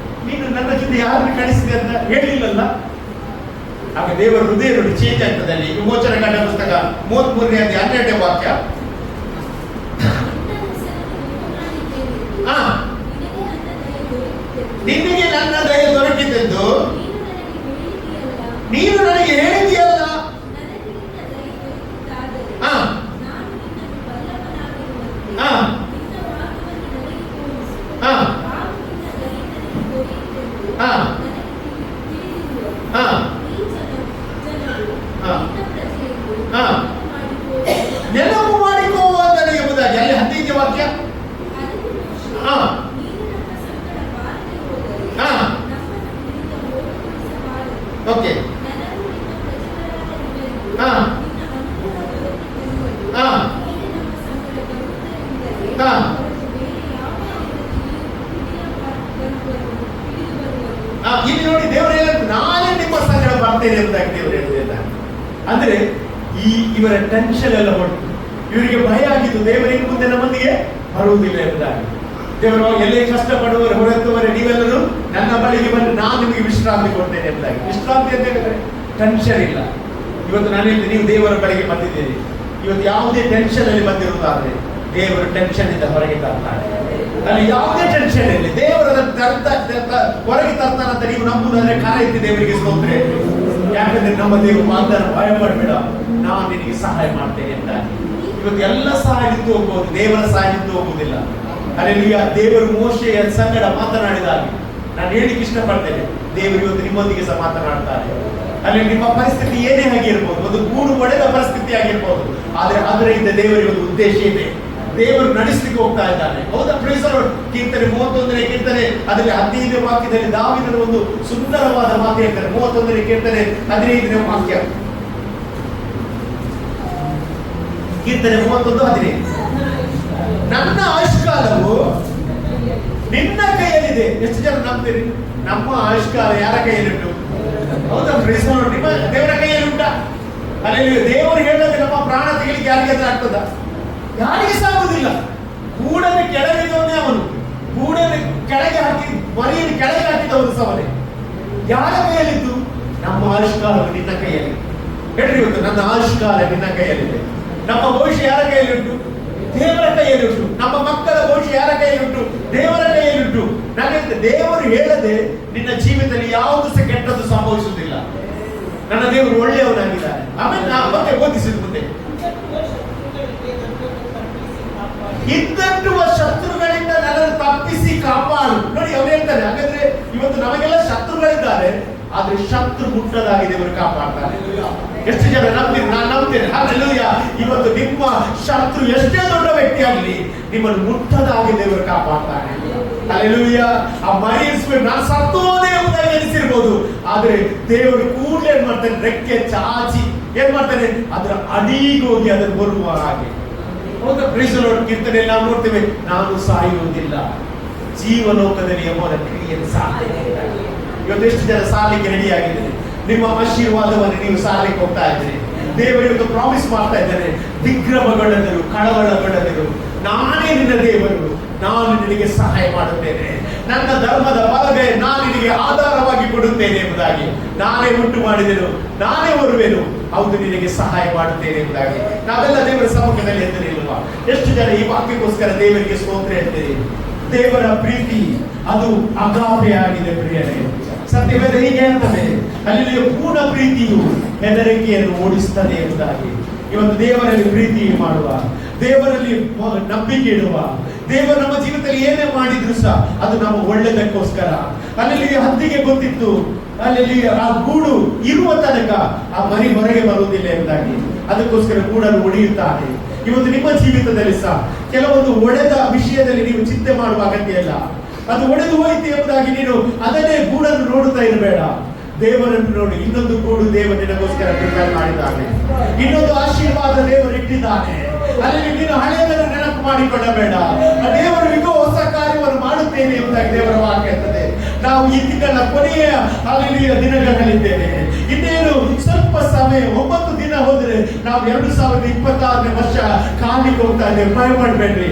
ನೀನು ನನ್ನ ಜೊತೆ ಯಾರನ್ನು ಕಳಿಸಿದೆ ಅಂತ ಹೇಳಿಲ್ಲಲ್ಲ. ಆಗ ದೇವರ ಹೃದಯ ನೋಡಿ ಚೇಂಜ್ ಆಗ್ತದೆ. ಅಲ್ಲಿ ವಿಮೋಚನ ಕಾಂಡ ಪುಸ್ತಕ 33ನೇ ಅಧ್ಯಾಯ 12ನೇ ವಾಕ್ಯ. ನಿನಗೆ ನನ್ನ ದಯ ದೊರಕಿದ್ದೆಂದು ನೀನು ನನಗೆ ಹೇಳಿದೆಯಲ್ಲ. ನೆನಪು ಮಾಡಿಕೊಳ್ಳುವುದನ್ನು ಎಂಬುದಾಗಿ ಅಲ್ಲಿ 15ನೇ ವಾಕ್ಯ. ಓಕೆ, ಇಲ್ಲಿ ನೋಡಿ ದೇವರು ಹೇಳಿದ್ರು, ನಾನೇ ನಿಮ್ಮ ಸಂಗಡ ಬರ್ತೇನೆ ಎಂಬುದಾಗಿ ದೇವರು ಹೇಳಿದ್ದಾರೆ. ಅಂದ್ರೆ ಇವರ ಟೆನ್ಷನ್ ಎಲ್ಲ ಹೊರಟು, ಇವರಿಗೆ ಭಯ ಆಗಿತ್ತು, ದೇವರಿಗೆ ಮುಂದೆ ನಮ್ಮೊಂದಿಗೆ ಬರುವುದಿಲ್ಲ ಎಂಬುದಾಗಿ. ದೇವರು ಎಲ್ಲೇ ಕಷ್ಟಪಡುವವರು ಹೊರತುವರೆ ನೀವೆಲ್ಲರೂ ನನ್ನ ಬಳಿಗೆ ಬಂದು ನಾನು ನಿಮಗೆ ವಿಶ್ರಾಂತಿ ಕೊಡ್ತೇನೆ ಎಂಬುದಾಗಿ. ವಿಶ್ರಾಂತಿ ಅಂತ ಹೇಳಿದ್ರೆ ಟೆನ್ಷನ್ ಇಲ್ಲ. ಇವತ್ತು ನಾನು ಹೇಳ್ತೀನಿ, ನೀವು ದೇವರ ಬಳಿಗೆ ಬಂದಿದ್ದೀರಿ, ಇವತ್ತು ಯಾವುದೇ ಟೆನ್ಷನ್ ಅಲ್ಲಿ ಬಂದಿರುವುದಾದ್ರೆ ದೇವರು ಟೆನ್ಷನ್ ಇಂದ ಹೊರಗೆ ತರ್ತಾನೆ. ಅಲ್ಲಿ ಯಾವುದೇ ಟೆನ್ಷನ್ ಇರಲಿ, ದೇವರ ಹೊರಗೆ ತರ್ತಾನಂತ ನೀವು ನಂಬುದಾದ್ರೆ ಕಾಲ ಎತ್ತಿ ದೇವರಿಗೆ ಸ್ತೋತ್ರ. ಯಾಕಂದ್ರೆ ನಮ್ಮ ದೇವರು ಮಾತಾಡ, ಭಯ ಪಡಬೇಡ, ನಾನು ನಿನಗೆ ಸಹಾಯ ಮಾಡ್ತೇನೆ ಅಂತ. ಇವತ್ತು ಎಲ್ಲ ಸಹಾಯ ನಿಂತು ಹೋಗ್ಬೋದು, ದೇವರ ಸಹಾಯ ನಿಂತು ಹೋಗುವುದಿಲ್ಲ. ಅಲ್ಲಿ ದೇವರು ಮೋಶೆಯ ಸಂಗಡ ಮಾತನಾಡಿದಾಗಿ ನಾನು ಹೇಳಿಕ್ಕೆ ಇಷ್ಟಪಡ್ತೇನೆ, ದೇವರು ಇವತ್ತು ನಿಮ್ಮೊಂದಿಗೆ ಸಹ ಮಾತನಾಡ್ತಾರೆ. ಅಲ್ಲಿ ನಿಮ್ಮ ಪರಿಸ್ಥಿತಿ ಏನೇ ಆಗಿರ್ಬೋದು, ಒಂದು ಗೂಡು ಒಡೆದ ಪರಿಸ್ಥಿತಿ ಆಗಿರ್ಬೋದು, ಆದ್ರೆ ಅದರಿಂದ ದೇವರಿಗೆ ಒಂದು ಉದ್ದೇಶ ಇದೆ. ದೇವರು ನಡೆಸಲಿಕ್ಕೆ ಹೋಗ್ತಾ ಇದ್ದಾನೆ. ಹೌದಾ? Praise the Lord. ಕೀರ್ತನೆ 31ನೇ ಕೀರ್ತನೆ ಅದರಲ್ಲಿ 15ನೇ ವಾಕ್ಯದಲ್ಲಿ ದಾವೀದನ ಒಂದು ಸುಂದರವಾದ ಮಾತು ಹೇಳ್ತಾರೆ. 31ನೇ ಕೀರ್ತನೆ 15ನೇ ವಾಕ್ಯ. ಕೀರ್ತನೆ 31:15. ನನ್ನ ಆಯುಷ್ಕಾಲವು ನಿನ್ನ ಕೈಯಲ್ಲಿದೆ. ಎಷ್ಟು ಜನ ನಂಬ್ತೀರಿ? ನಮ್ಮ ಆಯುಷ್ಕಾಲ ಯಾರ ಕೈಯಲ್ಲಿಟ್ಟು? ಹೌದಾ? Praise the Lord. ನಿಮ್ಮ ದೇವರ ಕೈಯಲ್ಲಿ ಉಂಟಾ? ಅಲ್ಲಿ ದೇವರು ಹೇಳಿದ್ರೆ ನಮ್ಮ ಪ್ರಾಣ ತೆಗಿಲಿಕ್ಕೆ ಯಾರಿಗೆ ಆಗ್ತದ? ಯಾರಿಗೆ ಸಾಗುವುದಿಲ್ಲ. ಗೂಡನ್ನು ಕೆಳಗಿದವನೇ ಅವನು, ಗೂಡನ್ನು ಕೆಳಗೆ ಹಾಕಿ ಮರಿಯನ್ನು ಕೆಳಗೆ ಹಾಕಿದವನು ಸವನೆ. ಯಾರ ಕೈಯಲ್ಲಿದ್ದು? ನಮ್ಮ ಆಯುಷ್ಕಾಲವು ನಿನ್ನ ಕೈಯಲ್ಲಿ. ಹೇಳ್ರಿ, ಇವತ್ತು ನನ್ನ ಆಯುಷ್ಕಾಲ ನಿನ್ನ ಕೈಯಲ್ಲಿದೆ. ನಮ್ಮ ಭವಿಷ್ಯ ಯಾರ ಕೈಯಲ್ಲಿಟ್ಟು? ದೇವರ ಕೈಯಲ್ಲಿಟ್ಟು. ನಮ್ಮ ಮಕ್ಕಳ ಭವಿಷ್ಯ ಯಾರ ಕೈಯಲ್ಲಿಟ್ಟು? ದೇವರ ಕೈಯಲ್ಲಿಟ್ಟು. ನನಗೆ ದೇವರು ಹೇಳದೆ ನಿನ್ನ ಜೀವಿತದಲ್ಲಿ ಯಾವುದು ಸಹ ಕೆಟ್ಟದ್ದು ಸಂಭವಿಸುವುದಿಲ್ಲ. ನನ್ನ ದೇವರು ಒಳ್ಳೆಯವನಾಗಿದ್ದಾನೆ. ಆಮೇಲೆ ಮತ್ತೆ ಓದಿಸಿದ ಮುಂದೆ ಇದ್ದಟ್ಟುವ ಶತ್ರುಗಳಿಂದ ನನ್ನನ್ನು ತಪ್ಪಿಸಿ ಕಾಪಾಡು. ನೋಡಿ, ಅವ್ರು ಹೇಳ್ತಾರೆ, ಹಾಗಾದ್ರೆ ಇವತ್ತು ನಮಗೆಲ್ಲ ಶತ್ರುಗಳಿದ್ದಾರೆ, ಆದ್ರೆ ಶತ್ರು ಮುಟ್ಟದಾಗಿ ದೇವರು ಕಾಪಾಡ್ತಾರೆ. ಎಷ್ಟು ಜನ ನಂಬ್ತೀರಿ? ನಾನು ನಂಬ್ತೇನೆ. ಹಲ್ಲೆಲೂಯಾ. ಇವತ್ತು ನಿಮ್ಮ ಶತ್ರು ಎಷ್ಟೇ ದೊಡ್ಡ ವ್ಯಕ್ತಿ ಆಗಲಿ, ನಿಮ್ಮನ್ನು ಮುಟ್ಟದಾಗಿ ದೇವರು ಕಾಪಾಡ್ತಾನೆ. ಹಲ್ಲೆಲೂಯಾ. ಆ ಮರಿಯಿಸ್ಬೇಕು, ನಾನು ಸತ್ತೋದೇ ಎಂಬುದಾಗಿ ಎನಿಸಿರ್ಬೋದು, ಆದ್ರೆ ದೇವರು ಕೂಡಲೇ ಏನ್ ಮಾಡ್ತಾನೆ? ರೆಕ್ಕೆ ಚಾಚಿ ಏನ್ ಮಾಡ್ತಾನೆ? ಅದರ ಅಡಿಗೆ ಹೋಗಿ ಅದನ್ನು ಬರುವ ಹಾಗೆ. ಹೌದಾ? Praise the lord. ಕೀರ್ತನೆಯಲ್ಲಿ ನಾವು ನೋಡ್ತೇವೆ, ನಾನು ಸಾಯುವುದಿಲ್ಲ, ಜೀವಲೋಕದಲ್ಲಿ ಎಂಬುದ ಕ್ರಿಯೆಯನ್ನು ಸಾಧ್ಯ. ಇವತ್ತು ಎಷ್ಟು ಜನ ಸಾಲಿಗೆ ರೆಡಿ ಆಗಿದ್ದಾರೆ? ನಿಮ್ಮ ಆಶೀರ್ವಾದವನ್ನು ನೀವು ಸಾಲಿಗೆ ಹೋಗ್ತಾ ಇದ್ದೀರಿ. ದೇವರು ಇವತ್ತು ಪ್ರಾಮಿಸ್ ಮಾಡ್ತಾ ಇದ್ದಾರೆ, ವಿಗ್ರಹಗೊಳ್ಳದಿರು, ಕಳವಳಗೊಳ್ಳದಿರು, ನಾನೇ ನಿನ್ನ ದೇವರು, ನಾನು ನಿನಗೆ ಸಹಾಯ ಮಾಡುತ್ತೇನೆ, ನನ್ನ ಧರ್ಮದ ಬಲವೇ ನಾನು ನಿನಗೆ ಆಧಾರವಾಗಿ ಕೊಡುತ್ತೇನೆ ಎಂಬುದಾಗಿ. ನಾನೇ ಉಂಟು ಮಾಡಿದೆನು, ನಾನೇ ಹೊರುವೆನು, ಹೌದು ನಿನಗೆ ಸಹಾಯ ಮಾಡುತ್ತೇನೆ ಎಂಬುದಾಗಿ. ನಾವೆಲ್ಲ ದೇವರ ಸಮ್ಮುಖದಲ್ಲಿ ಎದ್ದರಿಲ್ವಾ? ಎಷ್ಟು ಜನ ಈ ವಾಕ್ಯಕ್ಕೋಸ್ಕರ ದೇವರಿಗೆ ಸ್ತೋತ್ರ ಹೇಳ್ತೀರಿ? ದೇವರ ಪ್ರೀತಿ ಅದು ಅಗಾಪೆ ಆಗಿದೆ ಪ್ರಿಯರೇ. ಸತ್ಯವೇದ ಹೀಗೆ ಹೇಳ್ತದೆ, ಅಲ್ಲಿ ಪೂರ್ಣ ಪ್ರೀತಿಯು ಹೆದರಿಕೆಯನ್ನು ಓಡಿಸ್ತದೆ ಎಂಬುದಾಗಿ. ಇವತ್ತು ದೇವರಲ್ಲಿ ಪ್ರೀತಿ ಮಾಡುವ, ದೇವರಲ್ಲಿ ನಂಬಿಕೆ ಇಡುವ, ದೇವರು ನಮ್ಮ ಜೀವಿತದಲ್ಲಿ ಏನೇ ಮಾಡಿದ್ರು ಸಹ ಅದು ನಮ್ಮ ಒಳ್ಳೆದಕ್ಕೋಸ್ಕರ. ಅಲ್ಲಿ ಹದ್ದಿಗೆ ಗೊತ್ತಿತ್ತು, ಅಲ್ಲಿ ಆ ಗೂಡು ಇರುವ ತನಕ ಆ ಮರಿ ಹೊರಗೆ ಬರುವುದಿಲ್ಲ ಎಂಬುದಾಗಿ, ಅದಕ್ಕೋಸ್ಕರ ಗೂಡನ್ನು ಒಡೆಯುತ್ತಾನೆ. ಇವತ್ತು ನಿಮ್ಮ ಜೀವಿತದಲ್ಲಿ ಸಹ ಕೆಲವೊಂದು ಒಡೆದ ವಿಷಯದಲ್ಲಿ ನೀವು ಚಿಂತೆ ಮಾಡುವ ಅಗತ್ಯ ಇಲ್ಲ. ಅದು ಒಡೆದು ಹೋಯಿತು ಎಂಬುದಾಗಿ ನೀನು ಅದನ್ನೇ ಗೂಡನ್ನು ನೋಡುತ್ತಾ ಇರಬೇಡ. ದೇವರನ್ನು ನೋಡಿ, ಇನ್ನೊಂದು ಗೂಡು ದೇವರು ನಿನಗೋಸ್ಕರ ಪ್ರಿಪೇರ್ ಮಾಡಿದ್ದಾನೆ, ಇನ್ನೊಂದು ಆಶೀರ್ವಾದ ದೇವರು ಇಟ್ಟಿದ್ದಾನೆ. ಅಲ್ಲಿ ನೀನು ಹಳೆಯದನ್ನು ನೆನಪು ಮಾಡಿಕೊಳ್ಳಬೇಡ. ದೇವರು ಈಗ ಹೊಸ ಕಾರ್ಯವನ್ನು ಮಾಡುತ್ತೇನೆ ಎಂಬುದಾಗಿ ದೇವರ ವಾಕ್ಯ ಇರ್ತದೆ. ನಾವು ಈ ತಿಂಗಳ ಕೊನೆಯ ಹಲ್ಲೆಲೂಯಾ ದಿನಗಳಲ್ಲಿದ್ದೇವೆ. ಇನ್ನೇನು ಸ್ವಲ್ಪ ಸಮಯ, 9 ದಿನ ಹೋದ್ರೆ ನಾವು 2026ನೇ ವರ್ಷ ಕಾಲಿಗೆ ಹೋಗ್ತಾ ಇದ್ದೇವೆ.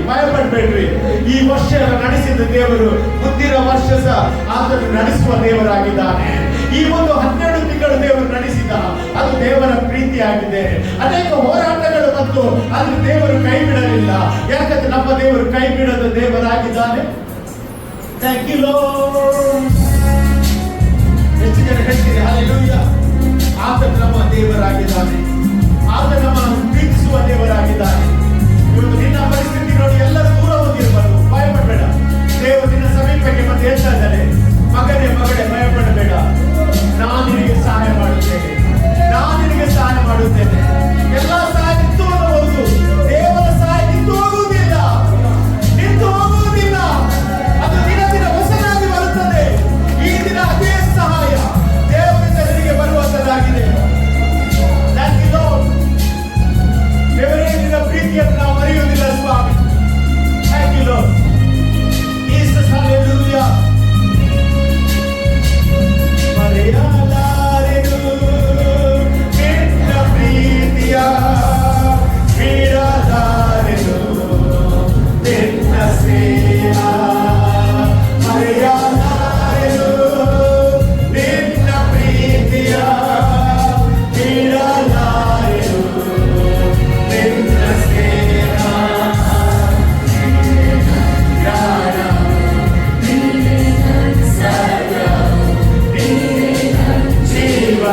ಭಯಪಡ್ಬೇಡ್ರಿ. ಈ ವರ್ಷ ನಡೆಸಿದ ದೇವರು ಮುಂದಿನ ವರ್ಷ ಸಹ ಆತನು ನಡೆಸುವ ದೇವರಾಗಿದ್ದಾನೆ. ಈ ಒಂದು 12 ತಿಂಗಳು ದೇವರು ನಡೆಸಿದ, ಅದು ದೇವರ ಪ್ರೀತಿಯಾಗಿದೆ. ಅನೇಕ ಹೋರಾಟಗಳು ಮತ್ತು ಅದು ದೇವರು ಕೈ ಬಿಡಲಿಲ್ಲ. ಯಾಕಂದ್ರೆ ನಮ್ಮ ದೇವರು ಕೈ ಬಿಡದ ದೇವರಾಗಿದ್ದಾನೆ. Thank you lord. ಎಷ್ಟು ಜನ ಹೇಳ್ತೀರಿ ಹಲ್ಲೆಲೂಯಾ? ಆತನು ನಮ್ಮ ದೇವರಾಗಿದ್ದಾನೆ. ಆತ ನಮ್ಮ ಪ್ರೀತಿಸುವ ದೇವರಾಗಿದ್ದಾನೆ. ಇವತ್ತು ನಿನ್ನ ಪರಿಸ್ಥಿತಿ ನೋಡಿ ಎಲ್ಲರೂ ದೂರ ಹೋಗಿರಬಾರ್ದು. ಭಯಪಡಬೇಡ. ದೇವರು ನಿನ್ನ ಸಮೀಪಕ್ಕೆ ಮತ್ತೆ ಹೇಳ್ತಾ ಇದ್ದಾನೆ, ಮಗನೇ ಭಯಪಡಬೇಡ, ನಾನು ನಿನಗೆ ಸಹಾಯ ಮಾಡುತ್ತೇನೆ. ಎಲ್ಲ ಸಹಾಯ ನಿಂತು ಹೋಗಬಹುದು. ದೇವರ ಸಹಾಯ ನಿಂತು ಹೋಗುವುದಿಲ್ಲ. ಅದು ದಿನ ಹೊಸದಾಗಿ ಬರುತ್ತದೆ. ಈ ದಿನ ಅದೇ ಸಹಾಯ ದೇವರಿಂದ ನಿನಗೆ ಬರುವಂತದ್ದಾಗಿದೆ. ದೇವರೇ, ನಿನ್ನ ಪ್ರೀತಿಯನ್ನು ನಾವು ಮರೆಯುವುದಿಲ್ಲ ಸ್ವಾಮಿ. Thank you Lord. Jesus hallelujah. ಮರೆಯಲಾರೆನು ನಿನ್ನ ಪ್ರೀತಿಯ, ಬಿಡಲಾರೆನು ನಿನ್ನ ಸ್ನೇಹ. ಮರೆಯಲಾರೆನು ನಿನ್ನ ಪ್ರೀತಿಯ, ಬಿಡಲಾರೆನು ನಿನ್ನ ಸ್ನೇಹ. ಜ್ಞಾನ ಜೀವ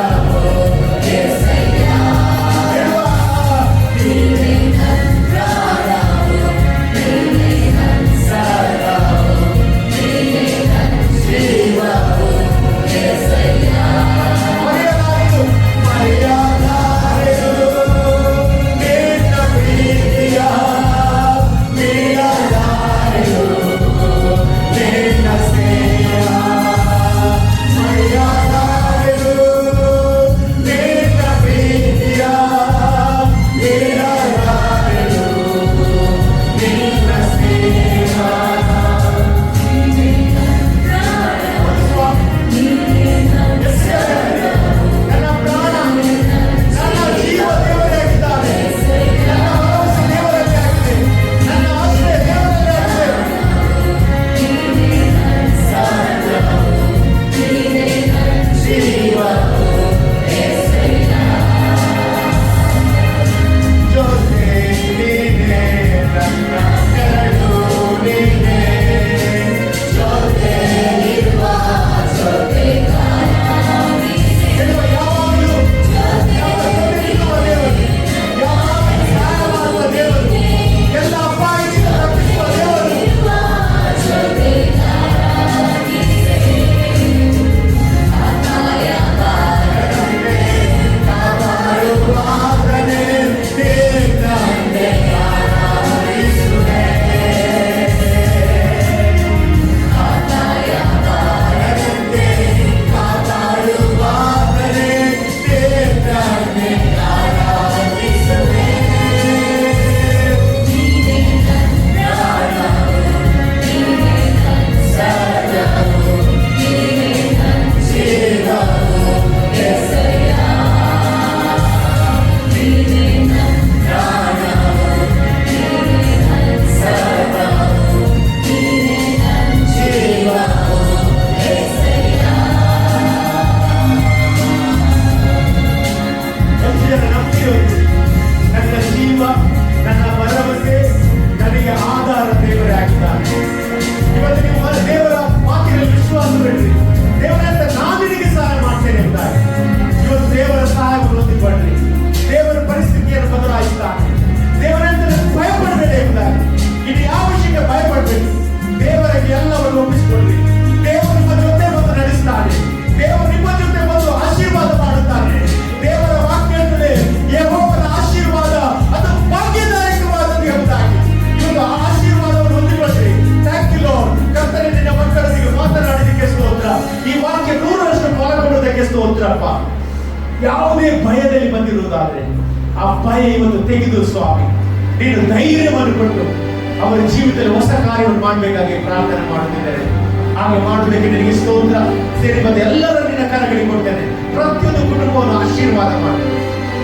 ಸ್ತೋತ್ರಪ್ಪ. ಯಾವುದೇ ಭಯದಲ್ಲಿ ಬಂದಿರುವುದಾದ್ರೆ ಆ ಭಯ ಇವತ್ತು ತೆಗೆದು ಸ್ವಾಮಿ ನೀನು ಧೈರ್ಯವನ್ನು ಕೊಟ್ಟು ಅವರ ಜೀವಿತದಲ್ಲಿ ಹೊಸ ಕಾರ್ಯವನ್ನು ಮಾಡಬೇಕಾಗಿ ಪ್ರಾರ್ಥನೆ ಮಾಡುತ್ತಿದ್ದಾರೆ. ಹಾಗೆ ಮಾಡುವುದಕ್ಕೆ ನಿನಗೆ ಸ್ತೋತ್ರ. ಸೇರಿ ಬಂದ ಎಲ್ಲರ ನಿನ್ನ ಕರಗಳಿಗೆ ಕೊಡ್ತೇನೆ. ಪ್ರತಿಯೊಂದು ಕುಟುಂಬವನ್ನು ಆಶೀರ್ವಾದ ಮಾಡಿ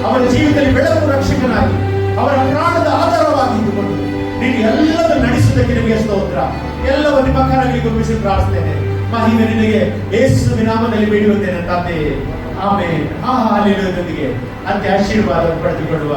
ಅವರ ಜೀವಿತದಲ್ಲಿ ಬೆಳಕು ರಕ್ಷಕನಾಗಿ ಅವರ ಪ್ರಾಣದ ಆಧಾರವಾಗಿದ್ದುಕೊಂಡು ನೀನು ಎಲ್ಲರೂ ನಡೆಸುವುದಕ್ಕೆ ನಿಮಗೆ ಸ್ತೋತ್ರ. ಎಲ್ಲವೂ ನಿಮ್ಮ ಕರಗಳಿಗೆ ಒಪ್ಪಿಸಿ ಪ್ರಾರ್ಥಿಸ್ತೇನೆ. ಮಹಿಮೆ ನಿನಗೆ ಯೇಸುವಿನ ನಾಮದಲ್ಲಿ ಬೇಡುತ್ತೇನೆ ತಂದೆಯೇ. ಆಮೆನ್. ಹಲ್ಲೆಲೂಯದೊಂದಿಗೆ ಅಂತ್ಯ ಆಶೀರ್ವಾದ ಪಡೆದುಕೊಳ್ಳುವ